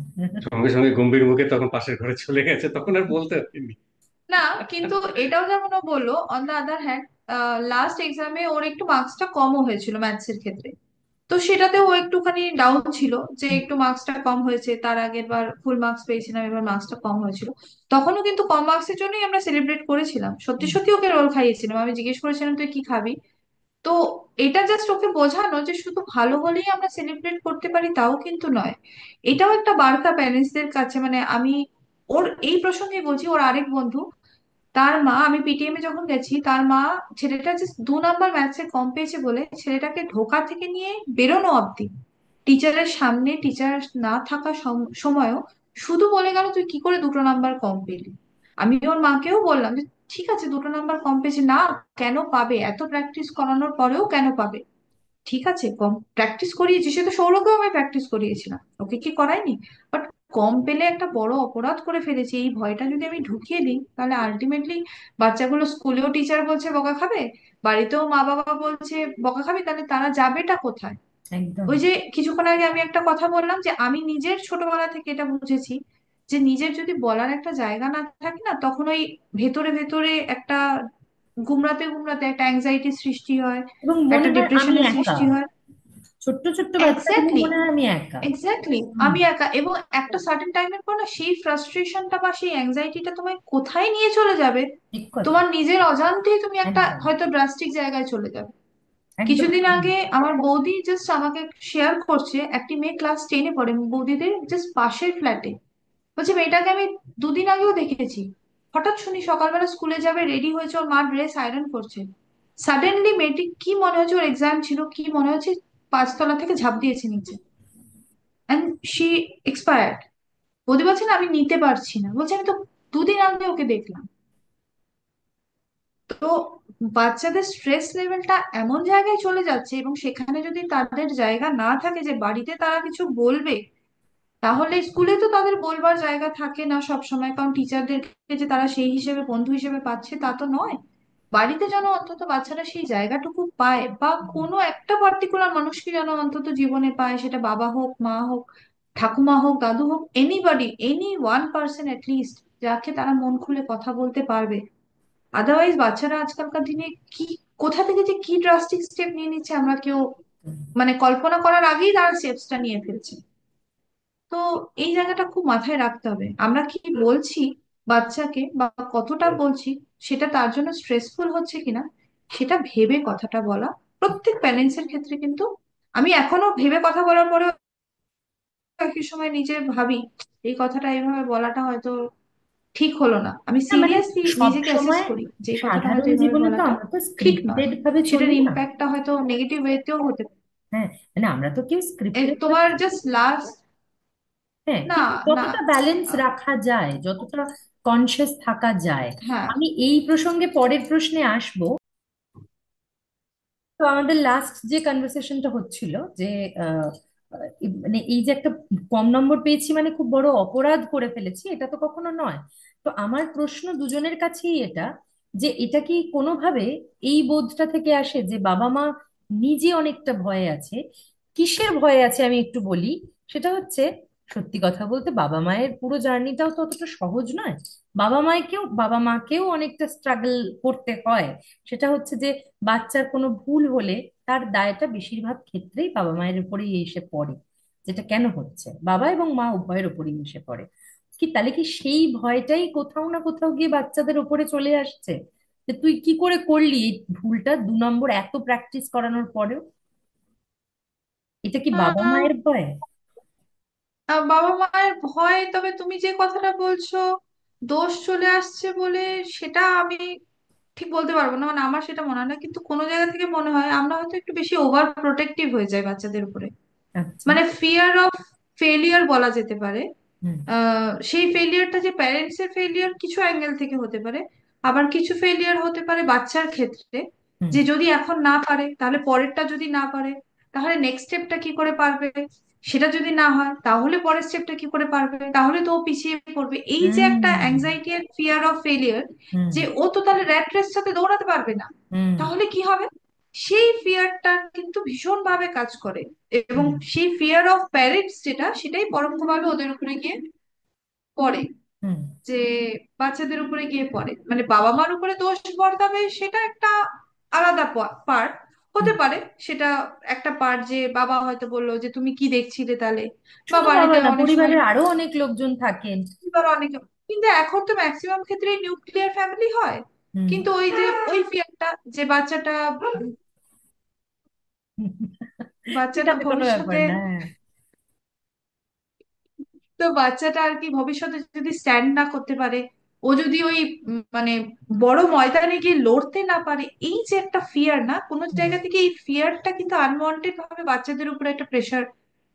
সঙ্গে সঙ্গে গম্ভীর মুখে তখন পাশের ঘরে চলে গেছে, তখন আর বলতে হয়নি। না, কিন্তু এটাও যেমন ও বললো, on the other hand last এক্সামে ওর একটু মার্কসটা কমও হয়েছিল ম্যাথসের ক্ষেত্রে, তো সেটাতে ও একটুখানি ডাউন ছিল যে একটু মার্কসটা কম হয়েছে, তার আগের বার ফুল মার্কস পেয়েছিলাম, এবার মার্কসটা কম হয়েছিল। তখনও কিন্তু কম মার্কসের জন্যই আমরা সেলিব্রেট করেছিলাম, সত্যি হুম সত্যি ওকে রোল খাইয়েছিলাম, আমি জিজ্ঞেস করেছিলাম তুই কি খাবি। তো এটা জাস্ট ওকে বোঝানো যে শুধু ভালো হলেই আমরা সেলিব্রেট করতে পারি তাও কিন্তু নয়। এটাও একটা বার্তা প্যারেন্টসদের কাছে, মানে আমি ওর এই প্রসঙ্গে বলছি, ওর আরেক বন্ধু, তার মা, আমি পিটিএম এ যখন গেছি, তার মা ছেলেটা জাস্ট 2 নাম্বার ম্যাথসে কম পেয়েছে বলে ছেলেটাকে ঢোকা থেকে নিয়ে বেরোনো অব্দি, টিচারের সামনে টিচার না থাকা সময়ও শুধু বলে গেল তুই কি করে 2টো নাম্বার কম পেলি। আমি ওর মাকেও বললাম যে ঠিক আছে 2টো নাম্বার কম পেয়েছে না, কেন পাবে, এত প্র্যাকটিস করানোর পরেও কেন পাবে, ঠিক আছে কম প্র্যাকটিস করিয়েছি, সে তো সৌরভকেও আমি প্র্যাকটিস করিয়েছিলাম, ওকে কি করাইনি। বাট কম পেলে একটা বড় অপরাধ করে ফেলেছি, এই ভয়টা যদি আমি ঢুকিয়ে দিই তাহলে আলটিমেটলি বাচ্চাগুলো স্কুলেও টিচার বলছে বকা খাবে, বাড়িতেও মা বাবা বলছে বকা খাবে, তাহলে তারা যাবেটা কোথায়। একদম। ওই যে কিছুক্ষণ আগে আমি একটা কথা বললাম যে আমি নিজের ছোটবেলা থেকে এটা বুঝেছি যে নিজের যদি বলার একটা জায়গা না থাকে না, তখন ওই ভেতরে ভেতরে একটা গুমরাতে গুমরাতে একটা অ্যাংজাইটির সৃষ্টি হয়, এবং একটা মনে হয় আমি ডিপ্রেশনের একা, সৃষ্টি হয়। ছোট্ট ছোট্ট বাচ্চাগুলো এক্স্যাক্টলি, মনে হয় আমি একা। এক্স্যাক্টলি, হুম আমি একা, এবং একটা সার্টেন টাইমের পর না সেই ফ্রাস্ট্রেশনটা বা সেই অ্যাংজাইটিটা তোমায় কোথায় নিয়ে চলে যাবে, ঠিক কথা। তোমার নিজের অজান্তেই তুমি একটা একদম হয়তো ড্রাস্টিক জায়গায় চলে যাবে। একদম। কিছুদিন আগে আমার বৌদি জাস্ট আমাকে শেয়ার করছে, একটি মেয়ে ক্লাস 10-এ পড়ে, বৌদিদের জাস্ট পাশের ফ্ল্যাটে, বলছে মেয়েটাকে আমি 2 দিন আগেও দেখেছি, হঠাৎ শুনি সকালবেলা স্কুলে যাবে রেডি হয়েছে, ওর মা ড্রেস আয়রন করছে, সাডেনলি মেয়েটি কি মনে হচ্ছে, ওর এক্সাম ছিল কি মনে হচ্ছে, 5তলা থেকে ঝাঁপ দিয়েছে নিচে, অ্যান্ড শি এক্সপায়ার্ড। বৌদি বলছে না আমি নিতে পারছি না, বলছে আমি তো 2 দিন আগে ওকে দেখলাম। তো বাচ্চাদের স্ট্রেস লেভেলটা এমন জায়গায় চলে যাচ্ছে, এবং সেখানে যদি তাদের জায়গা না থাকে যে বাড়িতে তারা কিছু বলবে, তাহলে স্কুলে তো তাদের বলবার জায়গা থাকে না সব সময়, কারণ টিচারদেরকে যে তারা সেই হিসেবে বন্ধু হিসেবে পাচ্ছে তা তো নয়। বাড়িতে যেন অন্তত বাচ্চারা সেই জায়গাটুকু পায়, বা কোনো একটা পার্টিকুলার মানুষকে যেন অন্তত জীবনে পায়, সেটা বাবা হোক, মা হোক, ঠাকুমা হোক, দাদু হোক, anybody, any one person list, যাকে তারা মন খুলে কথা বলতে পারবে। আদারওয়াইজ বাচ্চারা আজকালকার দিনে কি, কোথা থেকে যে কি ড্রাস্টিক স্টেপ নিয়ে নিচ্ছে আমরা কেউ মানে কল্পনা করার আগেই তারা স্টেপসটা নিয়ে ফেলছে। তো এই জায়গাটা খুব মাথায় রাখতে হবে, আমরা কি বলছি বাচ্চাকে বা কতটা বলছি সেটা তার জন্য স্ট্রেসফুল হচ্ছে কিনা সেটা ভেবে কথাটা বলা প্রত্যেক প্যারেন্টস এর ক্ষেত্রে কিন্তু। আমি এখনো ভেবে কথা বলার পরেও একই সময় নিজে ভাবি এই কথাটা এইভাবে বলাটা হয়তো ঠিক হলো না। আমি না মানে সিরিয়াসলি সব নিজেকে অ্যাসেস সময় করি যে এই কথাটা হয়তো সাধারণ এইভাবে জীবনে তো বলাটা আমরা তো ঠিক নয়, স্ক্রিপ্টেড ভাবে সেটার চলি না। ইম্প্যাক্টটা হয়তো নেগেটিভ ওয়েতেও হতে পারে। হ্যাঁ, মানে আমরা তো কেউ স্ক্রিপ্টেড ভাবে তোমার চলি জাস্ট না। লাস্ট, হ্যাঁ, না কিন্তু না, যতটা ব্যালেন্স আহ, রাখা যায়, যতটা কনসিয়াস থাকা যায়। হ্যাঁ আমি এই প্রসঙ্গে পরের প্রশ্নে আসবো। তো আমাদের লাস্ট যে কনভারসেশনটা হচ্ছিল যে আহ, মানে এই যে একটা কম নম্বর পেয়েছি মানে খুব বড় অপরাধ করে ফেলেছি, এটা তো কখনো নয়। তো আমার প্রশ্ন দুজনের কাছেই এটা, যে এটা কি কোনোভাবে এই বোধটা থেকে আসে যে বাবা মা নিজে অনেকটা ভয়ে আছে? কিসের ভয়ে আছে আমি একটু বলি। সেটা হচ্ছে, সত্যি কথা বলতে বাবা মায়ের পুরো জার্নিটাও তো অতটা সহজ নয়। বাবা মাকেও অনেকটা স্ট্রাগল করতে হয়। সেটা হচ্ছে যে বাচ্চার কোনো ভুল হলে তার দায়টা বেশিরভাগ ক্ষেত্রেই বাবা মায়ের উপরেই এসে পড়ে। যেটা কেন হচ্ছে, বাবা এবং মা উভয়ের উপরেই এসে পড়ে। কি তাহলে কি সেই ভয়টাই কোথাও না কোথাও গিয়ে বাচ্চাদের উপরে চলে আসছে, যে তুই কি করে করলি এই ভুলটা 2 নম্বর এত প্র্যাকটিস করানোর পরেও? এটা কি বাবা আহ, মায়ের ভয়? বাবা মায়ের ভয়, তবে তুমি যে কথাটা বলছো দোষ চলে আসছে বলে সেটা আমি ঠিক বলতে পারবো না, মানে আমার সেটা মনে হয় না, কিন্তু কোনো জায়গা থেকে মনে হয় আমরা হয়তো একটু বেশি ওভার প্রোটেক্টিভ হয়ে যাই বাচ্চাদের উপরে। আচ্ছা। মানে ফিয়ার অফ ফেলিয়ার বলা যেতে পারে। হুম। সেই ফেলিয়ারটা যে প্যারেন্টস এর ফেলিয়ার কিছু অ্যাঙ্গেল থেকে হতে পারে, আবার কিছু ফেলিয়ার হতে পারে বাচ্চার ক্ষেত্রে, হুম। যে যদি এখন না পারে তাহলে পরেরটা যদি না পারে তাহলে নেক্সট স্টেপটা কি করে পারবে, সেটা যদি না হয় তাহলে পরের স্টেপটা কি করে পারবে, তাহলে তো ও পিছিয়ে পড়বে। এই যে একটা হুম। অ্যাংজাইটি আর ফিয়ার অফ ফেলিয়ার, হুম। যে ও তো তাহলে র্যাট রেস সাথে দৌড়াতে পারবে না, হুম। তাহলে কি হবে, সেই ফিয়ারটা কিন্তু ভীষণ ভাবে কাজ করে। এবং হুম। সেই ফিয়ার অফ প্যারেন্টস যেটা, সেটাই পরোক্ষভাবে ওদের উপরে গিয়ে পড়ে, হুম। যে বাচ্চাদের উপরে গিয়ে পড়ে। মানে বাবা মার উপরে দোষ বর্তাবে সেটা একটা আলাদা পার্ট হতে হুম। পারে। সেটা একটা পার্ট যে বাবা হয়তো বললো যে তুমি কি দেখছিলে তাহলে, বা শুধু বাবা বাড়িতে না, অনেক সময় পরিবারের আরো অনেক লোকজন থাকেন। অনেকে, কিন্তু এখন তো ম্যাক্সিমাম ক্ষেত্রে নিউক্লিয়ার ফ্যামিলি হয়। হুম। কিন্তু ওই যে ওই ফিয়ারটা যে বাচ্চাটা বাচ্চাটা সেটাতে কোনো ব্যাপার ভবিষ্যতে, না। হ্যাঁ। তো বাচ্চাটা আর কি ভবিষ্যতে যদি স্ট্যান্ড না করতে পারে, ও যদি ওই মানে বড় ময়দানে গিয়ে লড়তে না পারে, এই যে একটা ফিয়ার, না কোনো হুম। জায়গা থেকে এই ফিয়ারটা কিন্তু আনওয়ান্টেড ভাবে বাচ্চাদের উপরে একটা প্রেশার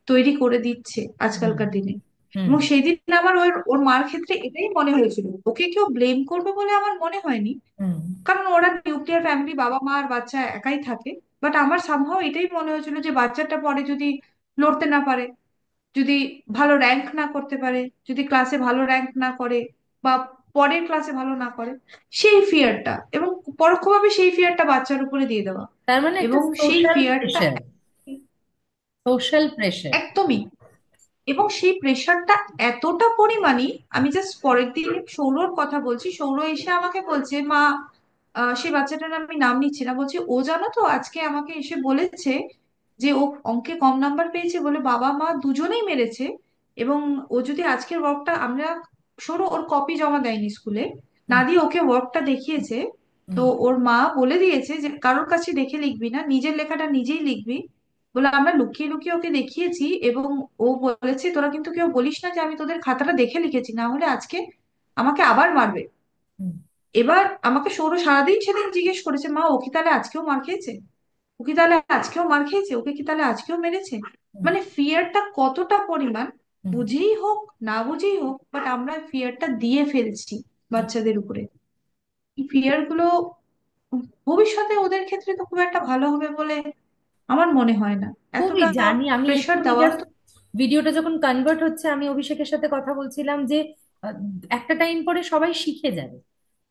তৈরি করে দিচ্ছে হুম। আজকালকার দিনে। হুম। এবং সেই দিন আমার ওর ওর মার ক্ষেত্রে এটাই মনে হয়েছিল, ওকে কেউ ব্লেম করবে বলে আমার মনে হয়নি, হুম। কারণ ওরা নিউক্লিয়ার ফ্যামিলি, বাবা মা আর বাচ্চা একাই থাকে। বাট আমার সামহাও এটাই মনে হয়েছিল যে বাচ্চাটা পরে যদি লড়তে না পারে, যদি ভালো র্যাঙ্ক না করতে পারে, যদি ক্লাসে ভালো র্যাঙ্ক না করে, বা পরের ক্লাসে ভালো না করে, সেই ফিয়ারটা, এবং পরোক্ষভাবে সেই ফিয়ারটা বাচ্চার উপরে দিয়ে দেওয়া। তার মানে একটা এবং সেই সোশ্যাল ফিয়ারটা প্রেশার। Social pressure. একদমই, এবং সেই প্রেশারটা এতটা পরিমাণই, আমি জাস্ট পরের দিন সৌরর কথা বলছি, সৌর এসে আমাকে বলছে মা, সেই বাচ্চাটার আমি নাম নিচ্ছি না, বলছে ও জানো তো আজকে আমাকে এসে বলেছে যে ও অঙ্কে কম নাম্বার পেয়েছে বলে বাবা মা দুজনেই মেরেছে, এবং ও যদি আজকের ওয়ার্কটা আমরা, সৌর ওর কপি জমা দেয়নি স্কুলে, না দিয়ে ওকে ওয়ার্কটা দেখিয়েছে, তো ওর মা বলে দিয়েছে যে কারোর কাছে দেখে লিখবি না, নিজের লেখাটা নিজেই লিখবি, বলে আমরা লুকিয়ে লুকিয়ে ওকে দেখিয়েছি, এবং ও বলেছে তোরা কিন্তু কেউ বলিস না যে আমি তোদের খাতাটা দেখে লিখেছি, না হলে আজকে আমাকে আবার মারবে। এবার আমাকে সৌর সারাদিন সেদিন জিজ্ঞেস করেছে মা ও কি তাহলে আজকেও মার খেয়েছে, ও কি তাহলে আজকেও মার খেয়েছে, ওকে কি তাহলে আজকেও মেরেছে। মানে ফিয়ারটা কতটা পরিমাণ, বুঝেই হোক না বুঝেই হোক, বাট আমরা ফিয়ারটা দিয়ে ফেলছি বাচ্চাদের উপরে। এই ফিয়ার গুলো ভবিষ্যতে ওদের ক্ষেত্রে তো খুব একটা ভালো হবে বলে আমার মনে হয় না, খুবই এতটা জানি আমি প্রেশার এক্ষুনি দেওয়া জাস্ট ভিডিওটা যখন কনভার্ট হচ্ছে আমি অভিষেকের সাথে কথা বলছিলাম যে আহ, একটা টাইম পরে সবাই শিখে যাবে।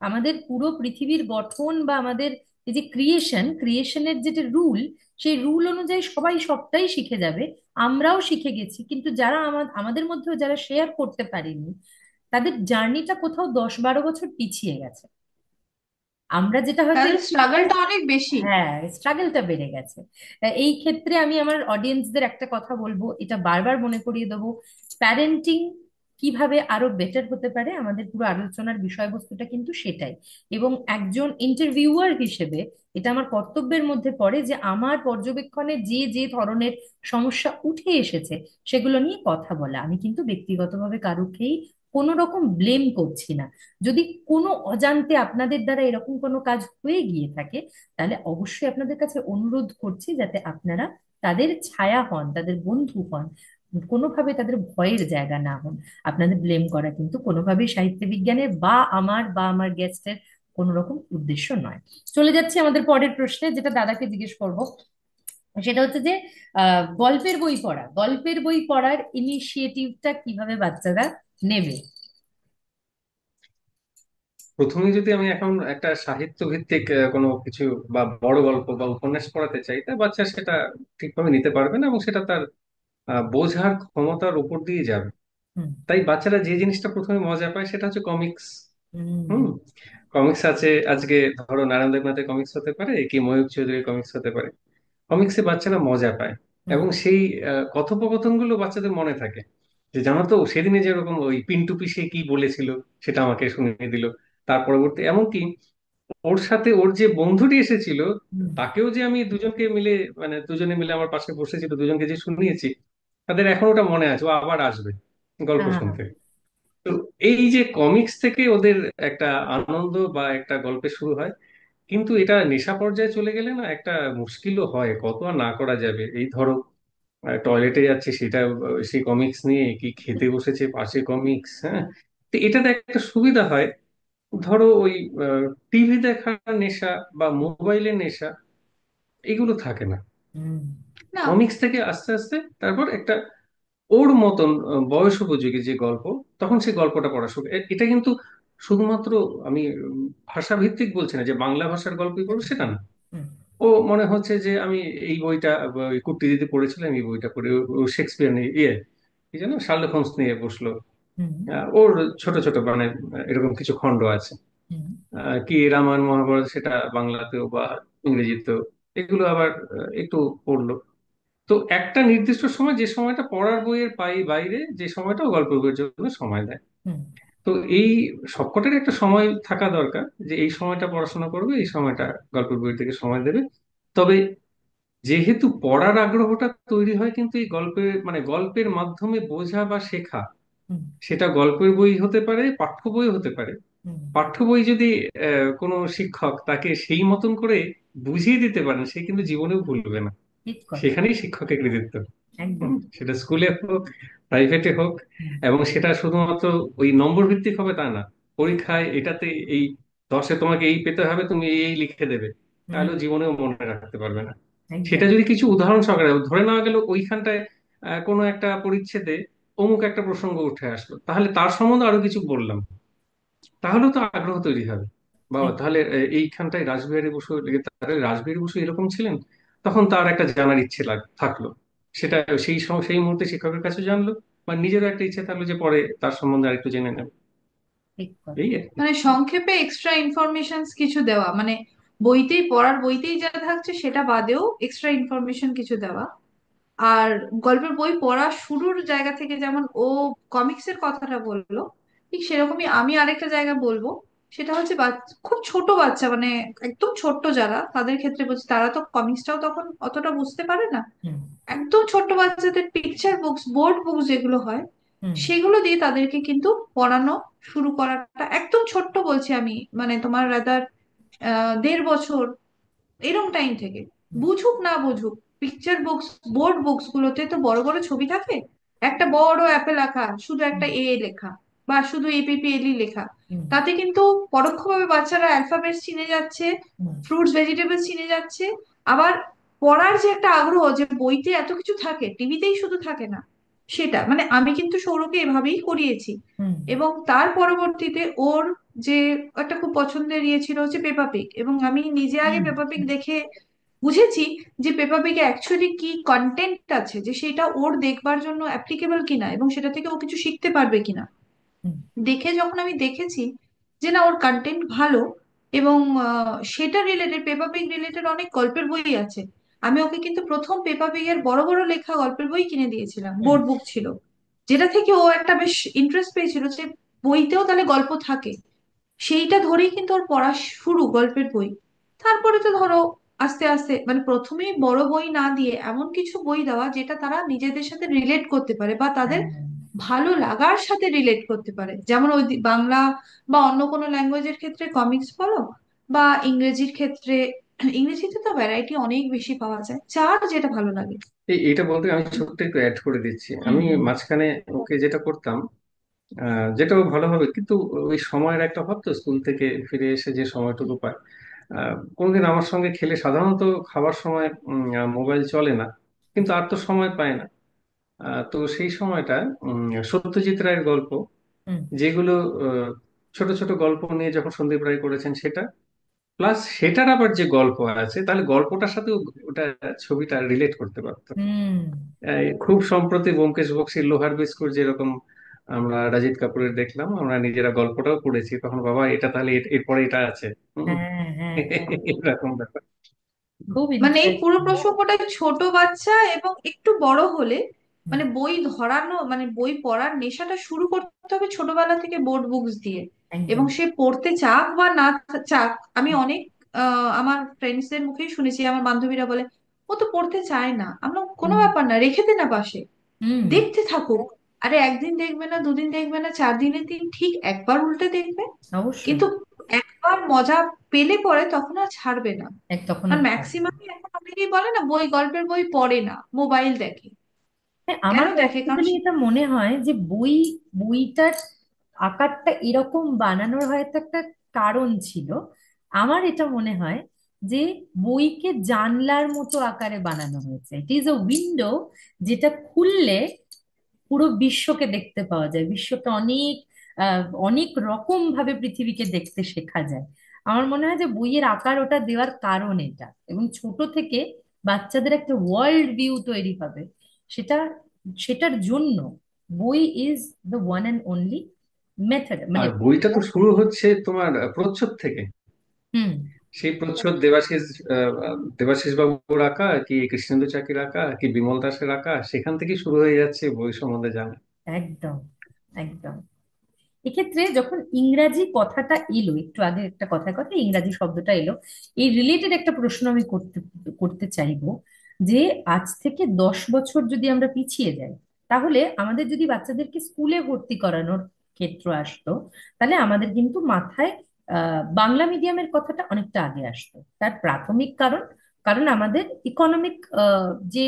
আমাদের পুরো পৃথিবীর গঠন বা আমাদের এই যে ক্রিয়েশনের যেটা রুল, সেই রুল অনুযায়ী সবাই সবটাই শিখে যাবে। আমরাও শিখে গেছি, কিন্তু যারা আমাদের মধ্যেও যারা শেয়ার করতে পারেনি, তাদের জার্নিটা কোথাও 10-12 বছর পিছিয়ে গেছে। আমরা যেটা হয়তো তাদের একটু একটু, স্ট্রাগলটা অনেক বেশি। হ্যাঁ, স্ট্রাগলটা বেড়ে গেছে। এই ক্ষেত্রে আমি আমার অডিয়েন্সদের একটা কথা বলবো, এটা বারবার মনে করিয়ে দেবো। প্যারেন্টিং কিভাবে আরো বেটার হতে পারে, আমাদের পুরো আলোচনার বিষয়বস্তুটা কিন্তু সেটাই। এবং একজন ইন্টারভিউয়ার হিসেবে এটা আমার কর্তব্যের মধ্যে পড়ে যে আমার পর্যবেক্ষণে যে যে ধরনের সমস্যা উঠে এসেছে সেগুলো নিয়ে কথা বলা। আমি কিন্তু ব্যক্তিগতভাবে কারুকেই কোনো রকম ব্লেম করছি না। যদি কোনো অজান্তে আপনাদের দ্বারা এরকম কোনো কাজ হয়ে গিয়ে থাকে, তাহলে অবশ্যই আপনাদের কাছে অনুরোধ করছি যাতে আপনারা তাদের ছায়া হন, তাদের বন্ধু হন, কোনোভাবে তাদের ভয়ের জায়গা না হন। আপনাদের ব্লেম করা কিন্তু কোনোভাবেই সাহিত্য বিজ্ঞানের বা আমার গেস্টের কোনো রকম উদ্দেশ্য নয়। চলে যাচ্ছে আমাদের পরের প্রশ্নে, যেটা দাদাকে জিজ্ঞেস করব। সেটা হচ্ছে যে গল্পের বই পড়ার ইনিশিয়েটিভটা কিভাবে বাচ্চারা নেবে? প্রথমে যদি আমি এখন একটা সাহিত্য ভিত্তিক কোনো কিছু বা বড় গল্প বা উপন্যাস পড়াতে চাই, তা বাচ্চা সেটা ঠিকভাবে নিতে পারবে না এবং সেটা তার বোঝার ক্ষমতার উপর দিয়ে যাবে। হুম। তাই বাচ্চারা যে জিনিসটা প্রথমে মজা পায় সেটা হচ্ছে কমিক্স। হুম। হুম। কমিক্স আছে আজকে, ধরো নারায়ণ দেবনাথের কমিক্স হতে পারে, কি ময়ূর চৌধুরীর কমিক্স হতে পারে। কমিক্সে বাচ্চারা মজা পায় হুম। এবং সেই কথোপকথন গুলো বাচ্চাদের মনে থাকে। যে জানো তো সেদিনে যেরকম ওই পিন্টু পিসে কি বলেছিল, সেটা আমাকে শুনিয়ে দিল। তার পরবর্তী এমনকি ওর সাথে ওর যে বন্ধুটি এসেছিল, হুম। তাকেও যে আমি দুজনকে মিলে, মানে দুজনে মিলে আমার পাশে বসেছিল, দুজনকে যে শুনিয়েছি, তাদের এখন ওটা মনে আছে, ও আবার আসবে গল্প আহা। শুনতে। তো এই যে কমিক্স থেকে ওদের একটা আনন্দ বা একটা গল্পে শুরু হয়, কিন্তু এটা নেশা পর্যায়ে চলে গেলে না একটা মুশকিলও হয়, কত আর না করা যাবে। এই ধরো টয়লেটে যাচ্ছে সেটা সেই কমিক্স নিয়ে, কি খেতে বসেছে পাশে কমিক্স, হ্যাঁ। তো এটাতে একটা সুবিধা হয়, ধরো ওই টিভি দেখার নেশা বা মোবাইলের নেশা এগুলো থাকে না। হুম। না, কমিক্স থেকে আস্তে আস্তে তারপর একটা ওর মতন বয়স উপযোগী যে গল্প, তখন সে গল্পটা পড়া শুরু এটা কিন্তু শুধুমাত্র আমি ভাষা ভিত্তিক বলছি না যে বাংলা ভাষার গল্পই পড়বো, সেটা না। হুম। ও মনে হচ্ছে যে আমি এই বইটা ওই কুট্টি দিদি পড়েছিলাম, এই বইটা পড়ে ও শেক্সপিয়ার নিয়ে কি যেন শার্লক হোমস নিয়ে বসলো। হুম। ওর ছোট ছোট মানে এরকম কিছু খণ্ড আছে, হুম। কি রামায়ণ মহাভারত, সেটা বাংলাতেও বা ইংরেজিতেও, এগুলো আবার একটু পড়লো। তো একটা নির্দিষ্ট সময়, যে সময়টা পড়ার বইয়ের বাইরে, যে সময়টা ও গল্পের বইয়ের জন্য সময় দেয়। হুম। তো এই সবকটার একটা সময় থাকা দরকার, যে এই সময়টা পড়াশোনা করবে, এই সময়টা গল্পের বই থেকে সময় দেবে। তবে যেহেতু পড়ার আগ্রহটা তৈরি হয় কিন্তু এই গল্পের, মানে গল্পের মাধ্যমে বোঝা বা শেখা, হুম। সেটা গল্পের বই হতে পারে, পাঠ্য বই হতে পারে। হুম। পাঠ্য বই যদি কোনো শিক্ষক তাকে সেই মতন করে বুঝিয়ে দিতে পারেন, সে কিন্তু জীবনেও ভুলবে না। ঠিক কথা। সেখানেই শিক্ষকের কৃতিত্ব। একদম। সেটা স্কুলে হোক, প্রাইভেটে হোক। হুম। এবং সেটা শুধুমাত্র ওই নম্বর ভিত্তিক হবে তা না। পরীক্ষায় এটাতে এই 10-এ তোমাকে এই পেতে হবে, তুমি এই লিখে দেবে, হুম। তাহলেও জীবনেও মনে রাখতে পারবে না। সেটা একদম। যদি কিছু উদাহরণ সহকারে ধরে নেওয়া গেল, ওইখানটায় কোনো একটা পরিচ্ছেদে অমুক একটা প্রসঙ্গ উঠে আসলো, তাহলে তার সম্বন্ধে আরো কিছু বললাম, তাহলেও তো আগ্রহ তৈরি হবে। বাবা, এক- তাহলে এইখানটায় রাসবিহারী বসু, তাহলে রাসবিহারী বসু এরকম ছিলেন, তখন তার একটা জানার ইচ্ছে থাকলো। সেটা সেই সময় সেই মুহূর্তে শিক্ষকের কাছে জানলো, বা নিজেরও একটা ইচ্ছে থাকলো যে পরে তার সম্বন্ধে আরেকটু জেনে নেবে। ঠিক এই কথা। আর কি। মানে সংক্ষেপে এক্সট্রা ইনফরমেশন কিছু দেওয়া, মানে বইতেই পড়ার বইতেই যা থাকছে সেটা বাদেও এক্সট্রা ইনফরমেশন কিছু দেওয়া। আর গল্পের বই পড়া শুরুর জায়গা থেকে যেমন ও কমিক্সের কথাটা বললো, ঠিক সেরকমই আমি আরেকটা জায়গা বলবো। সেটা হচ্ছে খুব ছোট বাচ্চা, মানে একদম ছোট্ট যারা, তাদের ক্ষেত্রে বলছি, তারা তো কমিক্সটাও তখন অতটা বুঝতে পারে না। হুম। একদম ছোট্ট বাচ্চাদের পিকচার বুকস, বোর্ড বুকস যেগুলো হয়, হুম। সেগুলো দিয়ে তাদেরকে কিন্তু পড়ানো শুরু করাটা একদম ছোট্ট বলছি আমি, মানে তোমার রাদার 1.5 বছর এরম টাইম থেকে, হুম। বুঝুক না বুঝুক, পিকচার বুকস, বোর্ড বুকস গুলোতে তো বড় বড় ছবি থাকে, একটা বড় অ্যাপে লেখা, শুধু একটা হুম। এ লেখা বা শুধু এপিপিএলই লেখা, হুম। তাতে কিন্তু পরোক্ষভাবে বাচ্চারা অ্যালফাবেটস চিনে যাচ্ছে, হুম। ফ্রুটস ভেজিটেবলস চিনে যাচ্ছে। আবার পড়ার যে একটা আগ্রহ, যে বইতে এত কিছু থাকে, টিভিতেই শুধু থাকে না, সেটা মানে আমি কিন্তু সৌরভকে এভাবেই করিয়েছি। হুম। এবং তার পরবর্তীতে ওর যে একটা খুব পছন্দের ইয়ে ছিল হচ্ছে পেপা পিগ, এবং আমি নিজে আগে হুম। পেপা পিগ দেখে বুঝেছি যে পেপা পিগে অ্যাকচুয়ালি কি কন্টেন্ট আছে, যে সেটা ওর দেখবার জন্য অ্যাপ্লিকেবল কিনা এবং সেটা থেকে ও কিছু শিখতে পারবে কিনা। হুম। দেখে যখন আমি দেখেছি যে না, ওর কন্টেন্ট ভালো, এবং সেটা রিলেটেড, পেপা পিগ রিলেটেড অনেক গল্পের বই আছে। আমি ওকে কিন্তু প্রথম পেপা পিগের বড় বড় লেখা গল্পের বই কিনে দিয়েছিলাম, হুম। বোর্ড বুক ছিল। যেটা থেকে ও একটা বেশ ইন্টারেস্ট পেয়েছিল যে বইতেও তাহলে গল্প থাকে, সেইটা ধরেই কিন্তু ওর পড়া শুরু, গল্পের বই। তারপরে তো ধরো আস্তে আস্তে মানে প্রথমেই বড় বই না দিয়ে এমন কিছু বই দেওয়া যেটা তারা নিজেদের সাথে রিলেট করতে পারে বা তাদের হ্যাঁ, ভালো লাগার সাথে রিলেট করতে পারে। যেমন ওই বাংলা বা অন্য কোনো ল্যাঙ্গুয়েজের ক্ষেত্রে কমিক্স বলো, বা ইংরেজির ক্ষেত্রে, ইংরেজিতে তো ভ্যারাইটি অনেক বেশি পাওয়া যায়, যার যেটা ভালো লাগে। এইটা বলতে আমি ছোট্ট একটু অ্যাড করে দিচ্ছি। হুম, আমি হুম, মাঝখানে ওকে যেটা করতাম, যেটা ও ভালো হবে, কিন্তু ওই সময়ের একটা ভাব তো, স্কুল থেকে ফিরে এসে যে সময়টুকু পায়, কোনদিন আমার সঙ্গে খেলে, সাধারণত খাবার সময় মোবাইল চলে না, কিন্তু আর তো সময় পায় না। তো সেই সময়টা সত্যজিৎ রায়ের গল্প, হুম, যেগুলো আহ, ছোট ছোট গল্প নিয়ে যখন সন্দীপ রায় করেছেন সেটা, প্লাস সেটার আবার যে গল্প আছে, তাহলে গল্পটার সাথে ওটা ছবিটা রিলেট করতে পারতো। হুম, খুব সম্প্রতি ব্যোমকেশ বক্সীর লোহার বিস্কুট যেরকম আমরা রাজীব কাপুরের দেখলাম, আমরা নিজেরা গল্পটাও পড়েছি, তখন বাবা এটা তাহলে এরপরে এটা আছে। হুম। হ্যাঁ, হ্যাঁ, হ্যাঁ, এরকম ব্যাপার। খুব মানে এই পুরো ইন্টারেস্টিং। প্রসঙ্গটা ছোট বাচ্চা এবং একটু বড় হলে মানে বই ধরানো মানে বই পড়ার নেশাটা শুরু করতে হবে ছোটবেলা থেকে, বোর্ড বুকস দিয়ে। এবং একদম। সে পড়তে চাক বা না চাক, আমি অনেক আমার ফ্রেন্ডসদের মুখেই শুনেছি, আমার বান্ধবীরা বলে ও তো পড়তে চায় না। আমরা কোনো হুম, ব্যাপার না, রেখে দে না পাশে, হুম, দেখতে থাকুক। আরে একদিন দেখবে না, দুদিন দেখবে না, 4 দিনের দিন ঠিক একবার উল্টে দেখবে, অবশ্যই। কিন্তু একবার মজা পেলে পরে তখন আর ছাড়বে না। তখন আর আর ছাড়বে না। ম্যাক্সিমাম এখন অনেকেই বলে না বই, গল্পের বই পড়ে না, মোবাইল দেখে। হ্যাঁ, কেন আমার দেখে? কারণ পার্সোনালি এটা মনে হয় যে বইটার আকারটা এরকম বানানোর হয়তো একটা কারণ ছিল। আমার এটা মনে হয় যে বইকে জানলার মতো আকারে বানানো হয়েছে। ইট ইজ আ উইন্ডো, যেটা খুললে পুরো বিশ্বকে দেখতে পাওয়া যায়, বিশ্বকে অনেক রকম ভাবে পৃথিবীকে দেখতে শেখা যায়। আমার মনে হয় যে বইয়ের আকার ওটা দেওয়ার কারণ এটা, এবং ছোট থেকে বাচ্চাদের একটা ওয়ার্ল্ড ভিউ তৈরি হবে, সেটা সেটার জন্য বই is the one and only method, মানে। আর বইটা তো শুরু হচ্ছে তোমার প্রচ্ছদ থেকে। হুম। সেই প্রচ্ছদ দেবাশিস, দেবাশিস বাবুর আঁকা, কি কৃষ্ণেন্দু চাকির আঁকা, কি বিমল দাসের আঁকা, সেখান থেকে শুরু হয়ে যাচ্ছে বই সম্বন্ধে জানা। একদম, একদম। এক্ষেত্রে যখন ইংরাজি কথাটা এলো, একটু আগে একটা কথায় কথা ইংরাজি শব্দটা এলো, এই রিলেটেড একটা প্রশ্ন আমি করতে করতে চাইবো, যে আজ থেকে 10 বছর যদি আমরা পিছিয়ে যাই, তাহলে আমাদের যদি বাচ্চাদেরকে স্কুলে ভর্তি করানোর ক্ষেত্র আসতো, তাহলে আমাদের কিন্তু মাথায় বাংলা মিডিয়ামের কথাটা অনেকটা আগে আসতো। তার প্রাথমিক কারণ, কারণ আমাদের ইকোনমিক যে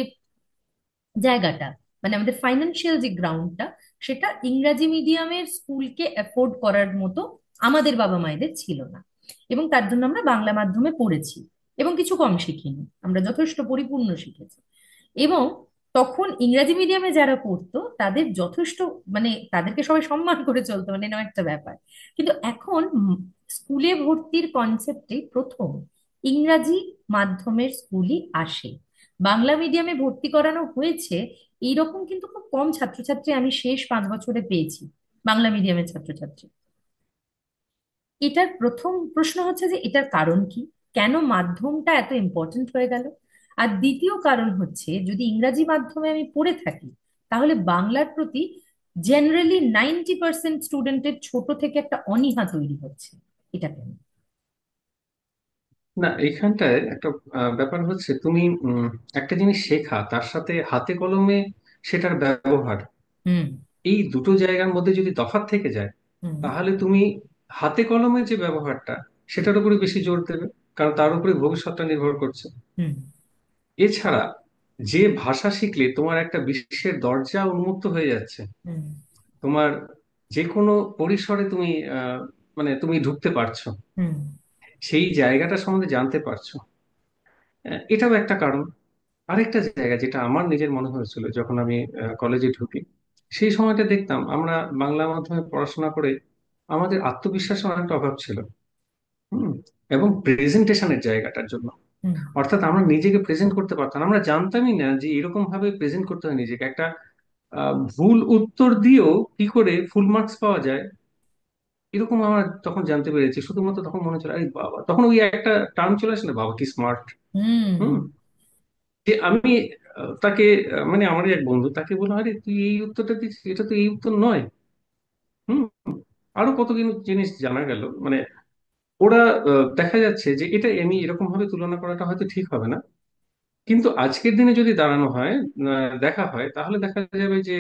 জায়গাটা, মানে আমাদের ফাইন্যান্সিয়াল যে গ্রাউন্ডটা, সেটা ইংরাজি মিডিয়ামের স্কুলকে অ্যাফোর্ড করার মতো আমাদের বাবা মায়েদের ছিল না। এবং তার জন্য আমরা বাংলা মাধ্যমে পড়েছি, এবং কিছু কম শিখিনি, আমরা যথেষ্ট পরিপূর্ণ শিখেছি। এবং তখন ইংরাজি মিডিয়ামে যারা পড়তো তাদের যথেষ্ট, মানে তাদেরকে সবাই সম্মান করে চলতো, মানে এরকম একটা ব্যাপার। কিন্তু এখন স্কুলে ভর্তির কনসেপ্টে প্রথম ইংরাজি মাধ্যমের স্কুলই আসে। বাংলা মিডিয়ামে ভর্তি করানো হয়েছে এইরকম কিন্তু খুব কম ছাত্রছাত্রী আমি শেষ 5 বছরে পেয়েছি, বাংলা মিডিয়ামের ছাত্রছাত্রী। এটার প্রথম প্রশ্ন হচ্ছে যে এটার কারণ কি, কেন মাধ্যমটা এত ইম্পর্ট্যান্ট হয়ে গেল। আর দ্বিতীয় কারণ হচ্ছে, যদি ইংরাজি মাধ্যমে আমি পড়ে থাকি, তাহলে বাংলার প্রতি জেনারেলি 90% স্টুডেন্টের ছোট থেকে একটা অনীহা তৈরি হচ্ছে। এটা কেন? না, এইখানটায় একটা ব্যাপার হচ্ছে, তুমি একটা জিনিস শেখা, তার সাথে হাতে কলমে সেটার ব্যবহার, হুম, এই দুটো জায়গার মধ্যে যদি তফাৎ থেকে যায়, হুম, তাহলে তুমি হাতে কলমে যে ব্যবহারটা, সেটার উপরে বেশি জোর দেবে, কারণ তার উপরে ভবিষ্যৎটা নির্ভর করছে। হুম, এছাড়া যে ভাষা শিখলে তোমার একটা বিশ্বের দরজা উন্মুক্ত হয়ে যাচ্ছে, হুম, তোমার যে কোনো পরিসরে তুমি মানে তুমি ঢুকতে পারছো, হুম, সেই জায়গাটা সম্বন্ধে জানতে পারছো, এটাও একটা কারণ। আরেকটা জায়গা যেটা আমার নিজের মনে হয়েছিল, যখন আমি কলেজে ঢুকি, সেই সময়টা দেখতাম আমরা বাংলা মাধ্যমে পড়াশোনা করে আমাদের আত্মবিশ্বাসের অনেকটা অভাব ছিল। হুম। এবং প্রেজেন্টেশনের জায়গাটার জন্য, হুম, অর্থাৎ আমরা নিজেকে প্রেজেন্ট করতে পারতাম না। আমরা জানতামই না যে এরকম ভাবে প্রেজেন্ট করতে হয় নিজেকে। একটা ভুল উত্তর দিয়েও কি করে ফুল মার্কস পাওয়া যায়, এরকম আমরা তখন জানতে পেরেছি। শুধুমাত্র তখন মনে হচ্ছিল, আরে বাবা, তখন ওই একটা টার্ম চলে আসে না, বাবা কি স্মার্ট। হুম, হুম। যে আমি তাকে মানে আমারই এক বন্ধু, তাকে বললাম, আরে তুই এই উত্তরটা দিচ্ছিস, এটা তো এই উত্তর নয়। হুম। আরো কত জিনিস জানা গেল, মানে ওরা দেখা যাচ্ছে যে এটা আমি এরকম ভাবে তুলনা করাটা হয়তো ঠিক হবে না, কিন্তু আজকের দিনে যদি দাঁড়ানো হয়, দেখা হয়, তাহলে দেখা যাবে যে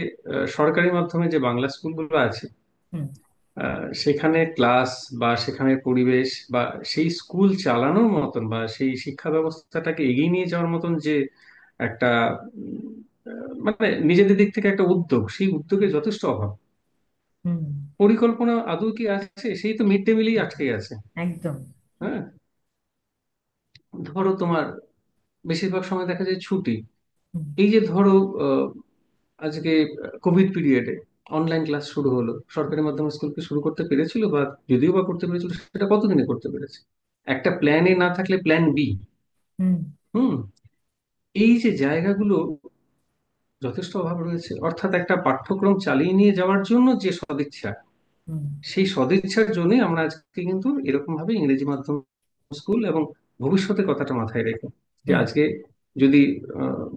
সরকারি মাধ্যমে যে বাংলা স্কুলগুলো আছে, হুম সেখানে ক্লাস বা সেখানের পরিবেশ বা সেই স্কুল চালানোর মতন বা সেই শিক্ষা ব্যবস্থাটাকে এগিয়ে নিয়ে যাওয়ার মতন যে একটা মানে নিজেদের দিক থেকে একটা উদ্যোগ, সেই উদ্যোগের যথেষ্ট অভাব। হুম। পরিকল্পনা আদৌ কি আছে? সেই তো মিড ডে মিলেই আটকে গেছে। একদম। হ্যাঁ, ধরো তোমার বেশিরভাগ সময় দেখা যায় ছুটি। হুম এই যে ধরো আহ, আজকে কোভিড পিরিয়ডে অনলাইন ক্লাস শুরু হলো, সরকারি মাধ্যমিক স্কুলকে শুরু করতে পেরেছিল, বা যদিও বা করতে পেরেছিল, সেটা কতদিনে করতে পেরেছে? একটা প্ল্যান এ না থাকলে প্ল্যান বি। হুম হুম। এই যে জায়গাগুলো যথেষ্ট অভাব রয়েছে, অর্থাৎ একটা পাঠ্যক্রম চালিয়ে নিয়ে যাওয়ার জন্য যে সদিচ্ছা, হুম সেই সদিচ্ছার জন্যই আমরা আজকে কিন্তু এরকম ভাবে ইংরেজি মাধ্যম স্কুল এবং ভবিষ্যতের কথাটা মাথায় রেখে, যে হুম। আজকে যদি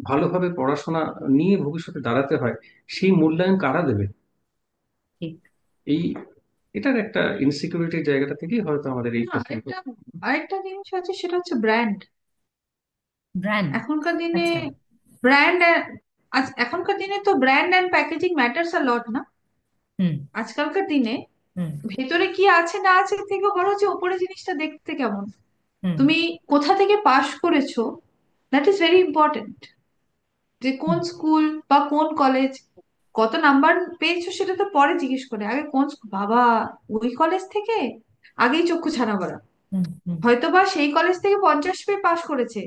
ভালোভাবে পড়াশোনা নিয়ে ভবিষ্যতে দাঁড়াতে হয়, সেই মূল্যায়ন কারা দেবে? ঠিক। এই এটার একটা ইনসিকিউরিটির জায়গাটা থেকেই হয়তো আমাদের এই না, কোশ্চেন। আরেকটা আরেকটা জিনিস আছে, সেটা হচ্ছে ব্র্যান্ড। ব্র্যান্ড। এখনকার দিনে আচ্ছা। ব্র্যান্ড, এখনকার দিনে তো ব্র্যান্ড অ্যান্ড প্যাকেজিং ম্যাটার্স আ লট না। হুম আজকালকার দিনে হুম ভেতরে কি আছে না আছে থেকে বড় হচ্ছে উপরে জিনিসটা দেখতে কেমন, হুম তুমি কোথা থেকে পাশ করেছো, দ্যাট ইজ ভেরি ইম্পর্টেন্ট। যে কোন হুম স্কুল বা কোন কলেজ, কত নাম্বার পেয়েছো সেটা তো পরে জিজ্ঞেস করে, আগে কোন বাবা ওই কলেজ থেকে, আগেই চক্ষু ছানা বড়া। হুম হুম হয়তোবা সেই কলেজ থেকে 50 পেয়ে পাশ করেছে,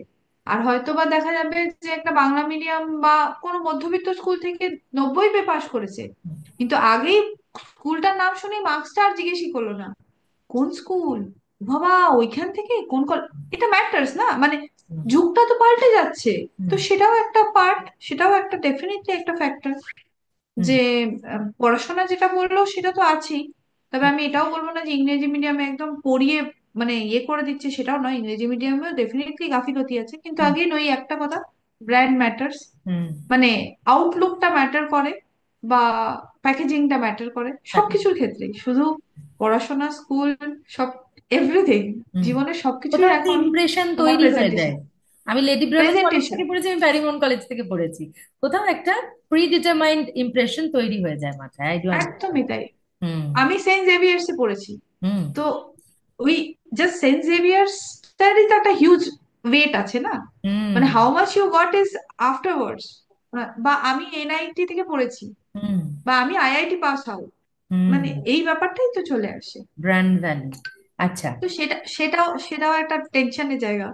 আর হয়তোবা দেখা যাবে যে একটা বাংলা মিডিয়াম বা কোনো মধ্যবিত্ত স্কুল থেকে 90 পেয়ে পাশ করেছে, হুম কিন্তু আগেই স্কুলটার নাম শুনে মার্কসটা আর জিজ্ঞেসই করলো না, কোন স্কুল, বাবা ওইখান থেকে কোন কলেজ। এটা ম্যাটার্স না, মানে হুম যুগটা তো পাল্টে যাচ্ছে। তো হুম সেটাও একটা পার্ট, সেটাও একটা ডেফিনেটলি একটা ফ্যাক্টর। হুম যে পড়াশোনা যেটা বললো সেটা তো আছেই, তবে আমি এটাও বলবো না যে ইংরেজি মিডিয়ামে একদম পড়িয়ে মানে ইয়ে করে দিচ্ছে, সেটাও নয়। ইংরেজি মিডিয়ামেও ডেফিনেটলি গাফিলতি আছে, কিন্তু হুম আগে নই একটা কথা, ব্র্যান্ড ম্যাটার্স। হুম। মানে আউটলুকটা ম্যাটার করে, বা প্যাকেজিংটা ম্যাটার করে তাকে। সবকিছুর ক্ষেত্রেই, শুধু পড়াশোনা, স্কুল, সব, এভরিথিং, হুম। জীবনের সবকিছুই কোথাও একটা এখন ইমপ্রেশন তোমার তৈরি হয়ে যায়। প্রেজেন্টেশন। আমি লেডি ব্রাভেন কলেজ প্রেজেন্টেশন থেকে পড়েছি, আমি প্যারিমন কলেজ থেকে পড়েছি। কোথাও একটা প্রি ডিটারমাইন্ড ইমপ্রেশন তৈরি হয়ে যায় মাথায়। I do understand. একদমই তাই। হুম আমি সেন্ট জেভিয়ার্স এ পড়েছি, হুম তো ওই জাস্ট সেন্ট জেভিয়ার্স তারই তো একটা হিউজ ওয়েট আছে না, হুম মানে how much you got is afterwards. বা আমি এনআইটি থেকে পড়েছি, হুম বা আমি আইআইটি পাস আউট, হুম। মানে এই ব্যাপারটাই তো চলে আসে। Brand value. আচ্ছা। তো সেটাও একটা টেনশনের জায়গা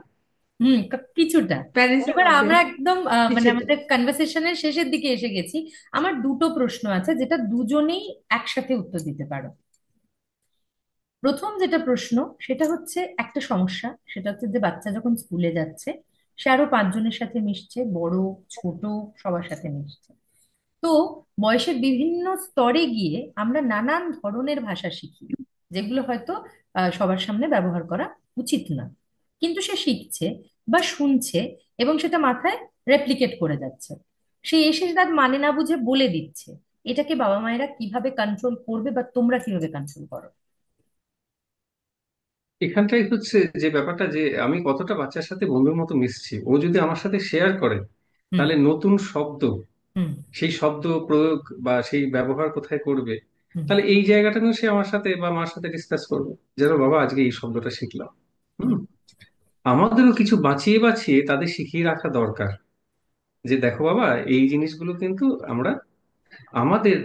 হুম। কিছুটা। প্যারেন্টস এর এবার মধ্যে, আমরা একদম মানে কিছুটা। আমাদের কনভারসেশনের শেষের দিকে এসে গেছি। আমার দুটো প্রশ্ন আছে, যেটা দুজনেই একসাথে উত্তর দিতে পারো। প্রথম যেটা প্রশ্ন, সেটা হচ্ছে একটা সমস্যা, সেটা হচ্ছে যে বাচ্চা যখন স্কুলে যাচ্ছে, সে আরো 5 জনের সাথে মিশছে, বড় ছোট সবার সাথে মিশছে। তো বয়সের বিভিন্ন স্তরে গিয়ে আমরা নানান ধরনের ভাষা শিখি, যেগুলো হয়তো সবার সামনে ব্যবহার করা উচিত না, কিন্তু সে শিখছে বা শুনছে এবং সেটা মাথায় রেপ্লিকেট করে যাচ্ছে। সে এসে তার মানে না বুঝে বলে দিচ্ছে। এটাকে বাবা মায়েরা কিভাবে কন্ট্রোল করবে, বা তোমরা কিভাবে কন্ট্রোল করো? এখানটাই হচ্ছে যে ব্যাপারটা, যে আমি কতটা বাচ্চার সাথে বন্ধুর মতো মিশছি, ও যদি আমার সাথে শেয়ার করে, হুম তাহলে নতুন শব্দ, হুম সেই শব্দ প্রয়োগ বা সেই ব্যবহার কোথায় করবে, হুম তাহলে এই জায়গাটা নিয়ে সে আমার সাথে বা মার সাথে ডিসকাস করবে, যেন বাবা আজকে এই শব্দটা শিখলাম। হুম হুম। আমাদেরও কিছু বাঁচিয়ে বাঁচিয়ে তাদের শিখিয়ে রাখা দরকার, যে দেখো বাবা, এই জিনিসগুলো কিন্তু আমরা আমাদের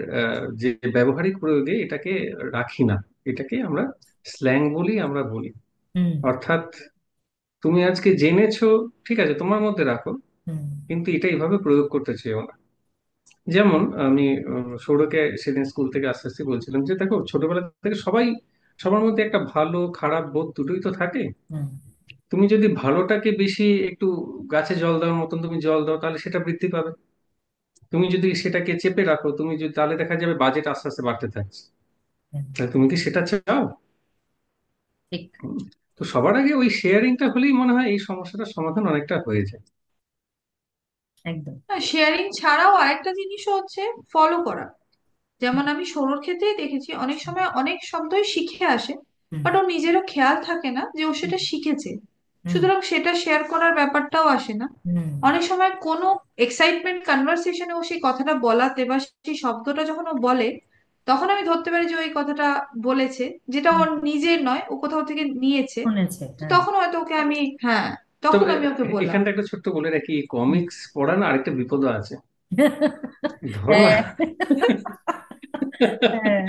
যে ব্যবহারিক প্রয়োগে এটাকে রাখি না, এটাকে আমরা স্ল্যাং বলি, আমরা বলি। হুম অর্থাৎ তুমি আজকে জেনেছো, ঠিক আছে, তোমার মধ্যে রাখো, হুম কিন্তু এটা এইভাবে প্রয়োগ করতে চেও না। যেমন আমি সৌরকে সেদিন স্কুল থেকে আস্তে আস্তে বলছিলাম যে দেখো, ছোটবেলা থেকে সবাই, সবার মধ্যে একটা ভালো খারাপ বোধ দুটোই তো থাকে। হুম তুমি যদি ভালোটাকে বেশি একটু গাছে জল দেওয়ার মতন তুমি জল দাও, তাহলে সেটা বৃদ্ধি পাবে। তুমি যদি সেটাকে চেপে রাখো, তুমি যদি, তাহলে দেখা যাবে বাজেট আস্তে আস্তে বাড়তে থাকছে। হুম। তাহলে তুমি কি সেটা চাও? ঠিক। হুম। তো সবার আগে ওই শেয়ারিংটা হলেই মনে হয় এই সমস্যাটার সমাধান অনেকটা হয়ে যায়। একদম। শেয়ারিং ছাড়াও আরেকটা জিনিসও হচ্ছে ফলো করা। যেমন আমি সৌরর ক্ষেত্রেই দেখেছি অনেক সময় অনেক শব্দই শিখে আসে, হুম বাট ওর নিজেরও খেয়াল থাকে না যে ও হুম সেটা শিখেছে, হুম সুতরাং সেটা শেয়ার করার ব্যাপারটাও আসে না। হুম অনেক সময় কোনো এক্সাইটমেন্ট কনভারসেশনে ও সেই কথাটা বলাতে বা সেই শব্দটা যখন ও বলে, তখন আমি ধরতে পারি যে ওই কথাটা বলেছে, যেটা হুম। ওর নিজের নয়, ও কোথাও থেকে নিয়েছে। শুনেছে, তো হ্যাঁ। তখন হয়তো ওকে আমি, হ্যাঁ, তখন তবে আমি ওকে বললাম। এখানটা একটা ছোট্ট বলে রাখি, হুম। কমিক্স পড়া না আরেকটা বিপদও আছে। ধরো হ্যাঁ হ্যাঁ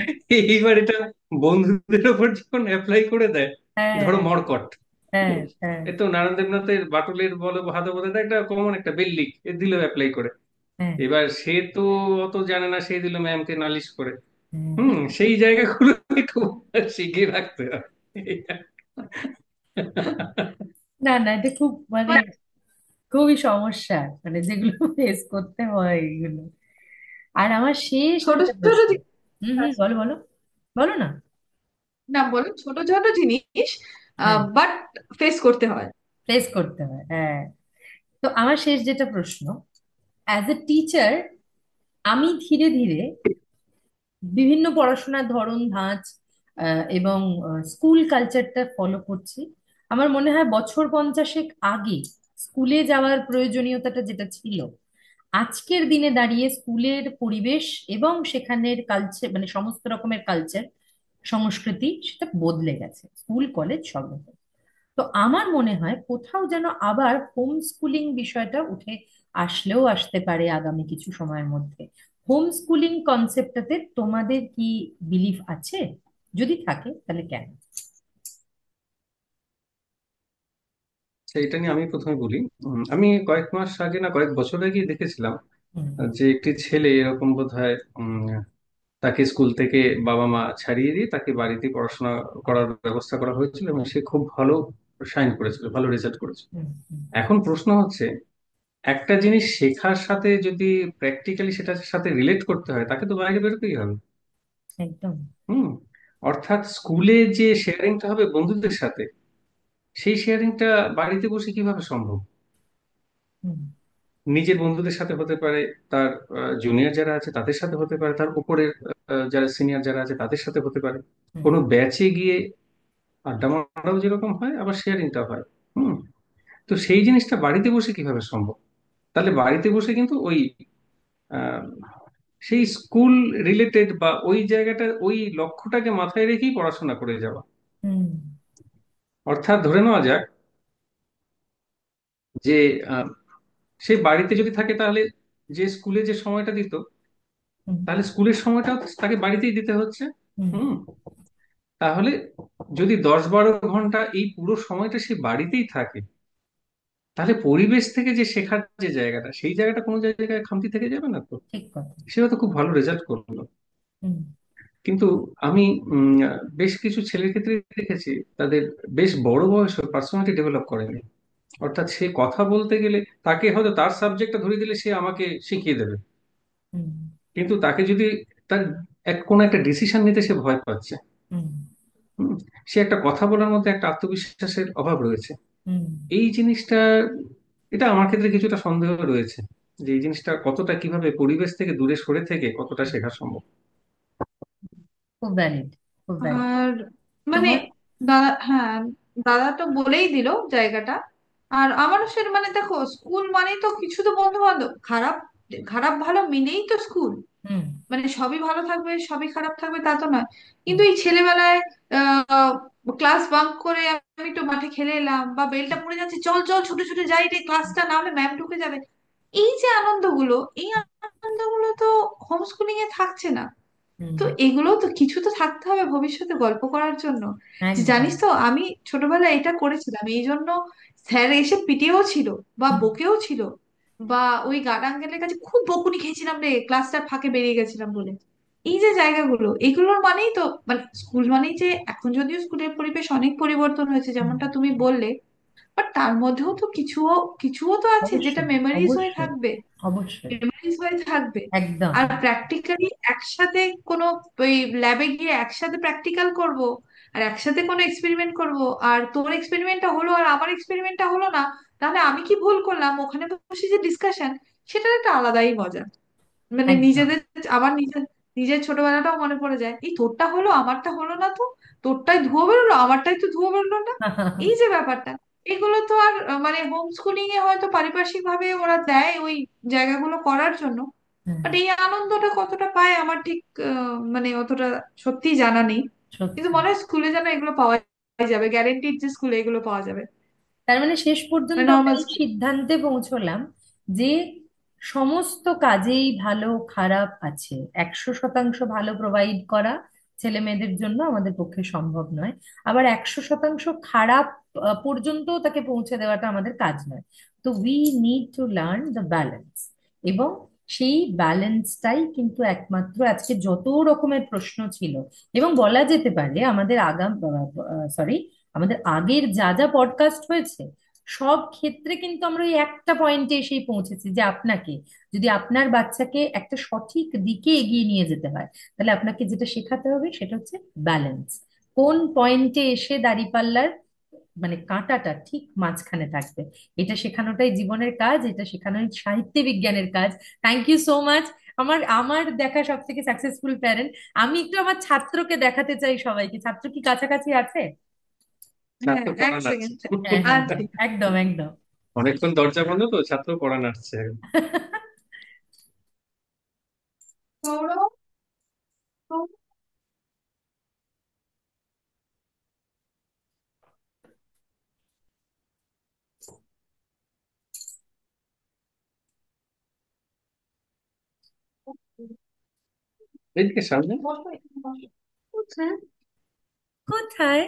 এইবার এটা বন্ধুদের ওপর যখন অ্যাপ্লাই করে দেয়, হ্যাঁ ধরো মর্কট, হ্যাঁ হ্যাঁ এই তো নারায়ণ দেবনাথের বাটুলের বলো ভাদা বোধ একটা কমন একটা বেল্লিক এ দিল অ্যাপ্লাই করে। হ্যাঁ এবার সে তো অত জানে না, সেই দিল ম্যামকে নালিশ করে। হ্যাঁ। সেই জায়গাগুলো একটু শিখিয়ে রাখতে হবে। না না, এটা খুব মানে মানে খুবই সমস্যা, মানে যেগুলো ফেস করতে হয় এগুলো। আর আমার শেষ ছোট যেটা ছোট প্রশ্ন। জিনিস হুম, বলো বলো, বলো না। না, বলো, ছোট ছোট জিনিস হ্যাঁ, বাট ফেস করতে হয়। ফেস করতে হয়, হ্যাঁ। তো আমার শেষ যেটা প্রশ্ন, অ্যাজ এ টিচার, আমি ধীরে ধীরে বিভিন্ন পড়াশোনার ধরন ধাঁচ এবং স্কুল কালচারটা ফলো করছি। আমার মনে হয় বছর 50 আগে স্কুলে যাওয়ার প্রয়োজনীয়তাটা যেটা ছিল, আজকের দিনে দাঁড়িয়ে স্কুলের পরিবেশ এবং সেখানের কালচার, মানে সমস্ত রকমের কালচার, সংস্কৃতি, সেটা বদলে গেছে, স্কুল কলেজ সব রকম। তো আমার মনে হয় কোথাও যেন আবার হোম স্কুলিং বিষয়টা উঠে আসলেও আসতে পারে আগামী কিছু সময়ের মধ্যে। হোম স্কুলিং কনসেপ্টটাতে তোমাদের কি বিলিফ আছে? যদি থাকে তাহলে কেন? সেইটা নিয়ে আমি প্রথমে বলি। আমি কয়েক মাস আগে না কয়েক বছর আগে দেখেছিলাম হুম যে একটি ছেলে এরকম বোধহয় তাকে স্কুল থেকে বাবা মা ছাড়িয়ে দিয়ে তাকে বাড়িতে পড়াশোনা করার ব্যবস্থা করা হয়েছিল, এবং সে খুব ভালো সাইন করেছিল, ভালো রেজাল্ট করেছিল। হুম হুম। এখন প্রশ্ন হচ্ছে, একটা জিনিস শেখার সাথে যদি প্র্যাকটিক্যালি সেটার সাথে রিলেট করতে হয়, তাকে তো বাইরে বেরোতেই হবে। একদম। হুম অর্থাৎ স্কুলে যে শেয়ারিংটা হবে বন্ধুদের সাথে, সেই শেয়ারিংটা বাড়িতে বসে কিভাবে সম্ভব? হুম নিজের বন্ধুদের সাথে হতে পারে, তার জুনিয়র যারা আছে তাদের সাথে হতে পারে, তার উপরের যারা সিনিয়র যারা আছে তাদের সাথে হতে পারে। হুম কোনো ব্যাচে গিয়ে আড্ডা মারাও যেরকম হয়, আবার শেয়ারিংটা হয়। হুম তো সেই জিনিসটা বাড়িতে বসে কিভাবে সম্ভব? তাহলে বাড়িতে বসে কিন্তু ওই আহ, সেই স্কুল রিলেটেড বা ওই জায়গাটা, ওই লক্ষ্যটাকে মাথায় রেখেই পড়াশোনা করে যাওয়া। হুম অর্থাৎ ধরে নেওয়া যাক যে আহ, সে বাড়িতে যদি থাকে, তাহলে যে স্কুলে যে সময়টা দিত, হুম তাহলে স্কুলের সময়টাও তাকে বাড়িতেই দিতে হচ্ছে। হুম হুম তাহলে যদি 10-12 ঘন্টা এই পুরো সময়টা সে বাড়িতেই থাকে, তাহলে পরিবেশ থেকে যে শেখার যে জায়গাটা, সেই জায়গাটা কোনো জায়গায় খামতি থেকে যাবে না তো? ঠিক কথা। সে হয়তো খুব ভালো রেজাল্ট করলো। হুম কিন্তু আমি বেশ কিছু ছেলের ক্ষেত্রে দেখেছি, তাদের বেশ বড় বয়সে পার্সোনালিটি ডেভেলপ করেনি। অর্থাৎ সে কথা বলতে গেলে তাকে হয়তো তার সাবজেক্টটা ধরিয়ে দিলে সে আমাকে শিখিয়ে দেবে, হুম কিন্তু তাকে যদি তার কোনো একটা ডিসিশন নিতে সে ভয় পাচ্ছে। হুম হুম, সে একটা কথা বলার মধ্যে একটা আত্মবিশ্বাসের অভাব রয়েছে। হুম। এই জিনিসটা, এটা আমার ক্ষেত্রে কিছুটা সন্দেহ রয়েছে যে এই জিনিসটা কতটা, কিভাবে পরিবেশ থেকে দূরে সরে থেকে কতটা শেখা সম্ভব। খুব ভ্যালিড, খুব ভ্যালিড। আর মানে তোমার? দাদা, হ্যাঁ, দাদা তো বলেই দিল জায়গাটা। আর আমারও সে মানে দেখো, স্কুল মানেই তো কিছু তো বন্ধু বান্ধব, খারাপ খারাপ ভালো মিলেই তো স্কুল। হুম মানে সবই ভালো থাকবে সবই খারাপ থাকবে তা তো নয়। কিন্তু এই ছেলেবেলায় আহ ক্লাস বাঙ্ক করে আমি একটু মাঠে খেলে এলাম, বা বেলটা পড়ে যাচ্ছে, চল চল ছুটে ছুটে যাই রে ক্লাসটা, না হলে ম্যাম ঢুকে যাবে। এই যে আনন্দগুলো, এই আনন্দগুলো তো হোম স্কুলিং এ থাকছে না। হুম। তো এগুলো তো কিছু তো থাকতে হবে ভবিষ্যতে গল্প করার জন্য। যে একদম। জানিস তো আমি ছোটবেলায় এটা করেছিলাম, এই জন্য স্যার এসে পিটিয়েও ছিল বা হুম বকেও ছিল, বা ওই গার্ড আঙ্কেলের কাছে খুব বকুনি খেয়েছিলাম রে, ক্লাসটা ফাঁকে বেরিয়ে গেছিলাম বলে। এই যে জায়গাগুলো, এগুলোর মানেই তো মানে স্কুল মানেই যে, এখন যদিও স্কুলের পরিবেশ অনেক পরিবর্তন হয়েছে হুম। যেমনটা তুমি বললে, বাট তার মধ্যেও তো কিছুও কিছুও তো আছে যেটা অবশ্যই, মেমোরিজ হয়ে অবশ্যই, থাকবে, অবশ্যই। মেমোরিজ হয়ে থাকবে। একদম। আর প্র্যাকটিক্যালি একসাথে কোনো ওই ল্যাবে গিয়ে একসাথে প্র্যাকটিক্যাল করব, আর একসাথে কোনো এক্সপেরিমেন্ট করব, আর তোর এক্সপেরিমেন্টটা হলো আর আমার এক্সপেরিমেন্টটা হলো না, তাহলে আমি কি ভুল করলাম, ওখানে বসে যে ডিসকাশন, সেটার একটা আলাদাই মজা। মানে একদম। নিজেদের, আমার নিজের নিজের ছোটবেলাটাও মনে পড়ে যায়, এই তোরটা হলো আমারটা হলো না, তো তোরটাই ধুয়ো বেরোলো আমারটাই তো ধুয়ো বেরোলো না, এই যে ব্যাপারটা, এগুলো তো আর মানে হোম স্কুলিং এ হয়তো পারিপার্শ্বিক ভাবে ওরা দেয় ওই জায়গাগুলো করার জন্য, হ্যাঁ, বাট এই আনন্দটা কতটা পায় আমার ঠিক মানে অতটা সত্যিই জানা নেই। কিন্তু সত্যি। মনে হয় স্কুলে যেন এগুলো পাওয়া যাবে, গ্যারেন্টিড যে স্কুলে এগুলো পাওয়া যাবে, তার মানে শেষ পর্যন্ত মানে আমরা নর্মাল এই স্কুল। সিদ্ধান্তে পৌঁছলাম যে সমস্ত কাজেই ভালো খারাপ আছে, 100% ভালো প্রোভাইড করা ছেলে মেয়েদের জন্য আমাদের পক্ষে সম্ভব নয়, আবার 100% খারাপ পর্যন্ত তাকে পৌঁছে দেওয়াটা আমাদের কাজ নয়। তো we need to learn the balance. এবং সেই ব্যালেন্সটাই কিন্তু একমাত্র আজকে যত রকমের প্রশ্ন ছিল, এবং বলা যেতে পারে আমাদের আগাম, সরি, আমাদের আগের যা যা পডকাস্ট হয়েছে সব ক্ষেত্রে কিন্তু আমরা ওই একটা পয়েন্টে এসেই পৌঁছেছি যে আপনাকে, যদি আপনার বাচ্চাকে একটা সঠিক দিকে এগিয়ে নিয়ে যেতে হয়, তাহলে আপনাকে যেটা শেখাতে হবে সেটা হচ্ছে ব্যালেন্স। কোন পয়েন্টে এসে দাঁড়িপাল্লার মানে কাঁটাটা ঠিক মাঝখানে থাকবে, এটা শেখানোটাই জীবনের কাজ, এটা শেখানোই সাহিত্য বিজ্ঞানের কাজ। Thank you so much. আমার আমার দেখা সব থেকে সাকসেসফুল প্যারেন্ট। আমি একটু আমার ছাত্রকে দেখাতে চাই সবাইকে। ছাত্র কি কাছাকাছি আছে? হ্যাঁ, ছাত্র এক পড়া নাড়ছে। সেকেন্ড হ্যাঁ, হ্যাঁ, আনছি। একদম একদম। অনেকক্ষণ দরজা বন্ধ তো, ছাত্র পড়া নাড়ছে। সৌরভ, এইদিকে সামনে। বসো এখানে বসো। কোথায়? কোথায়?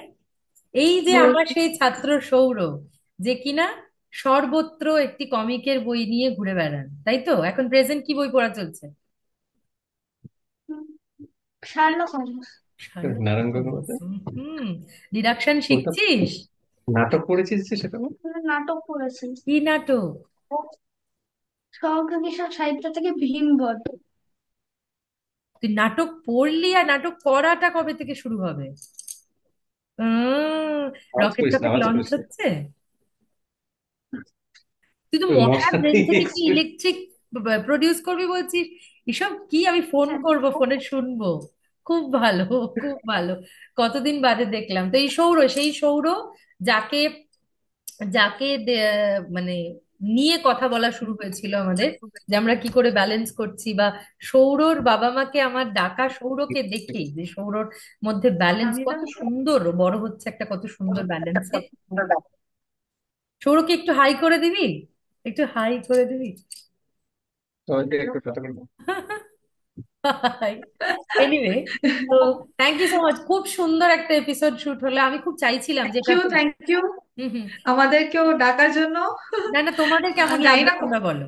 এই যে আমার বলছি। সেই ছাত্র সৌরভ, যে কিনা সর্বত্র একটি কমিকের বই নিয়ে ঘুরে বেড়ান, তাই তো? এখন প্রেজেন্ট কি বই পড়া চলছে? Sherlock Holmes. Sherlock Narayan Holmes. Gangopadhyay. হুম। ডিডাকশন কোনটা শিখছিস? নাটক পড়েছিস যে সেটা বল? নাটক পড়েছি, কি নাটক? সহযোগী সাহিত্য থেকে ভীমবধ। তুই নাটক পড়লি, আর নাটক করাটা কবে থেকে শুরু হবে? আওয়াজ রকেট করিস না, টকেট আওয়াজ লঞ্চ করিস না। হচ্ছে? তুই তো ওই মশার মশা ব্রেন দিয়ে থেকে কি express- ইলেকট্রিক প্রডিউস করবি বলছিস? এসব কি? আমি ফোন করব, ফোনে শুনবো। খুব ভালো, খুব ভালো। কতদিন বাদে দেখলাম তো এই সৌর, সেই সৌর যাকে যাকে মানে নিয়ে কথা বলা শুরু হয়েছিল আমাদের, যে আমরা কি করে ব্যালেন্স করছি, বা সৌরর বাবা মাকে আমার ডাকা সৌরকে দেখেই যে সৌরর মধ্যে ব্যালেন্স আমি তো কত সুন্দর বড় হচ্ছে, একটা কত সুন্দর ব্যালেন্সে। সৌরকে একটু হাই করে দিবি, একটু হাই করে দিবি। সবাইকে একটু কথা বলবো। এনিওয়ে, তো থ্যাংক ইউ সো মাচ। খুব সুন্দর একটা এপিসোড শুট হলো। আমি খুব চাইছিলাম থ্যাংক যেটা ইউ, থ্যাংক ইউ হুম হুম। আমাদেরকেও ডাকার জন্য। না না, তোমাদের কেমন জানি লাগলো না, তোমরা বলো।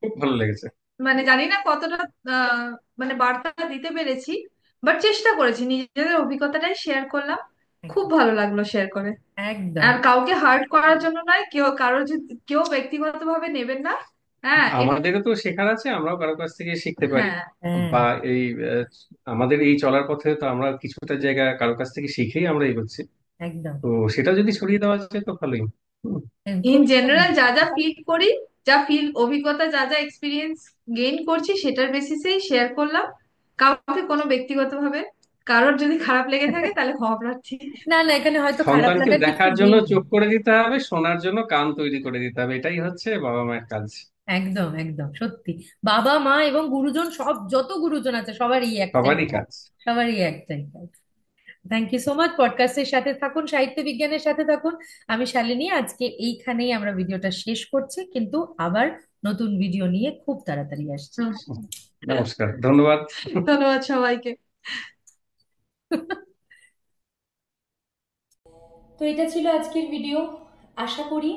খুব ভালো লেগেছে। মানে জানি না কতটা আহ, মানে বার্তা দিতে পেরেছি, বাট চেষ্টা করেছি, নিজেদের অভিজ্ঞতাটাই শেয়ার করলাম। খুব ভালো লাগলো শেয়ার করে। একদম আর কাউকে হার্ট করার জন্য নয়, কেউ কারোর যদি কেউ ব্যক্তিগতভাবে নেবেন না। হ্যাঁ আমাদেরও তো শেখার আছে, আমরাও কারো কাছ থেকে শিখতে পারি। হ্যাঁ হ্যাঁ, বা এই আমাদের এই চলার পথে তো আমরা কিছুটা জায়গা কারো কাছ থেকে শিখেই আমরা এগোচ্ছি। একদম। তো সেটা যদি ছড়িয়ে দেওয়া যায় তো ভালোই। হুম। ইন খুবই জেনারেল সুন্দর। যা যা ফিল করি, যা ফিল অভিজ্ঞতা, যা যা এক্সপিরিয়েন্স গেইন করছি সেটার বেসিসেই শেয়ার করলাম। কাউকে কোনো ব্যক্তিগতভাবে কারোর যদি খারাপ লেগে থাকে তাহলে ক্ষমা প্রার্থী। না না, এখানে হয়তো খারাপ সন্তানকে লাগার কিছু দেখার জন্য নেই। চোখ করে দিতে হবে, শোনার জন্য কান তৈরি করে দিতে হবে, এটাই হচ্ছে বাবা মায়ের কাজ। একদম একদম সত্যি। বাবা মা এবং গুরুজন, সব যত গুরুজন আছে সবারই একটাই সবারই কাজ, কাজ। সবারই একটাই কাজ। Thank you so much. পডকাস্টের সাথে থাকুন, সাহিত্য বিজ্ঞানের সাথে থাকুন। আমি শালিনী, আজকে এইখানেই আমরা ভিডিওটা শেষ করছি, কিন্তু আবার নতুন ভিডিও নিয়ে খুব তাড়াতাড়ি আসছি। নমস্কার, ধন্যবাদ। ধন্যবাদ সবাইকে। তো এটা ছিল আজকের ভিডিও। আশা করি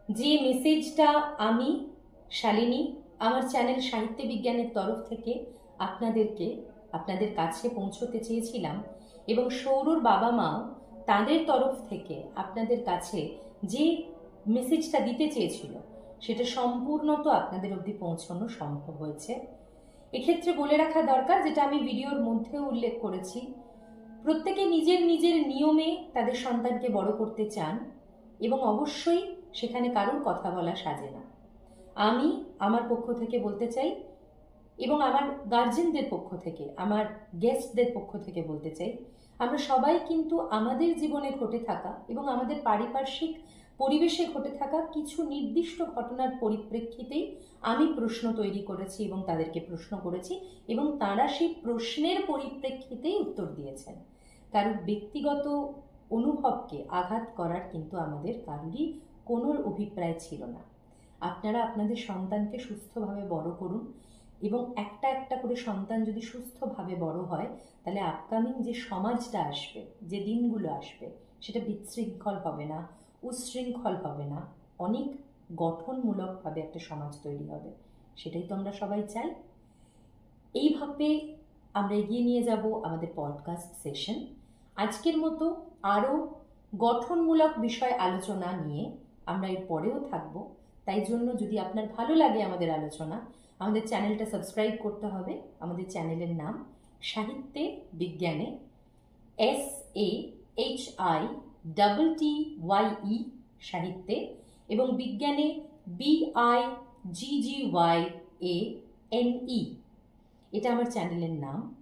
যে মেসেজটা আমি, শালিনী, আমার চ্যানেল সাহিত্য বিজ্ঞানের তরফ থেকে আপনাদেরকে, আপনাদের কাছে পৌঁছতে চেয়েছিলাম, এবং সৌরর বাবা মাও তাদের তরফ থেকে আপনাদের কাছে যে মেসেজটা দিতে চেয়েছিল, সেটা সম্পূর্ণত আপনাদের অবধি পৌঁছানো সম্ভব হয়েছে। এক্ষেত্রে বলে রাখা দরকার, যেটা আমি ভিডিওর মধ্যেও উল্লেখ করেছি, প্রত্যেকে নিজের নিজের নিয়মে তাদের সন্তানকে বড় করতে চান, এবং অবশ্যই সেখানে কারোর কথা বলা সাজে না। আমি আমার পক্ষ থেকে বলতে চাই এবং আমার গার্জেনদের পক্ষ থেকে, আমার গেস্টদের পক্ষ থেকে বলতে চাই, আমরা সবাই কিন্তু আমাদের জীবনে ঘটে থাকা এবং আমাদের পারিপার্শ্বিক পরিবেশে ঘটে থাকা কিছু নির্দিষ্ট ঘটনার পরিপ্রেক্ষিতেই আমি প্রশ্ন তৈরি করেছি এবং তাদেরকে প্রশ্ন করেছি এবং তারা সেই প্রশ্নের পরিপ্রেক্ষিতেই উত্তর দিয়েছেন। কারোর ব্যক্তিগত অনুভবকে আঘাত করার কিন্তু আমাদের কারোরই কোনো অভিপ্রায় ছিল না। আপনারা আপনাদের সন্তানকে সুস্থভাবে বড় করুন এবং একটা একটা করে সন্তান যদি সুস্থভাবে বড় হয় তাহলে আপকামিং যে সমাজটা আসবে, যে দিনগুলো আসবে, সেটা বিশৃঙ্খল হবে না, উচ্ছৃঙ্খল হবে না, অনেক গঠনমূলকভাবে একটা সমাজ তৈরি হবে। সেটাই তো আমরা সবাই চাই। এইভাবে আমরা এগিয়ে নিয়ে যাব আমাদের পডকাস্ট সেশন। আজকের মতো আরও গঠনমূলক বিষয় আলোচনা নিয়ে আমরা এর পরেও থাকব। তাই জন্য যদি আপনার ভালো লাগে আমাদের আলোচনা, আমাদের চ্যানেলটা সাবস্ক্রাইব করতে হবে। আমাদের চ্যানেলের নাম সাহিত্যে বিজ্ঞানে, SAHITTYE সাহিত্যে, এবং বিজ্ঞানে BIGGYANE, এটা আমার চ্যানেলের নাম।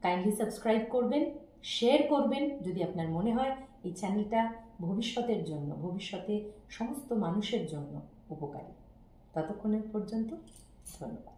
কাইন্ডলি সাবস্ক্রাইব করবেন, শেয়ার করবেন যদি আপনার মনে হয় এই চ্যানেলটা ভবিষ্যতের জন্য, ভবিষ্যতে সমস্ত মানুষের জন্য উপকারী। ততক্ষণের পর্যন্ত ধন্যবাদ।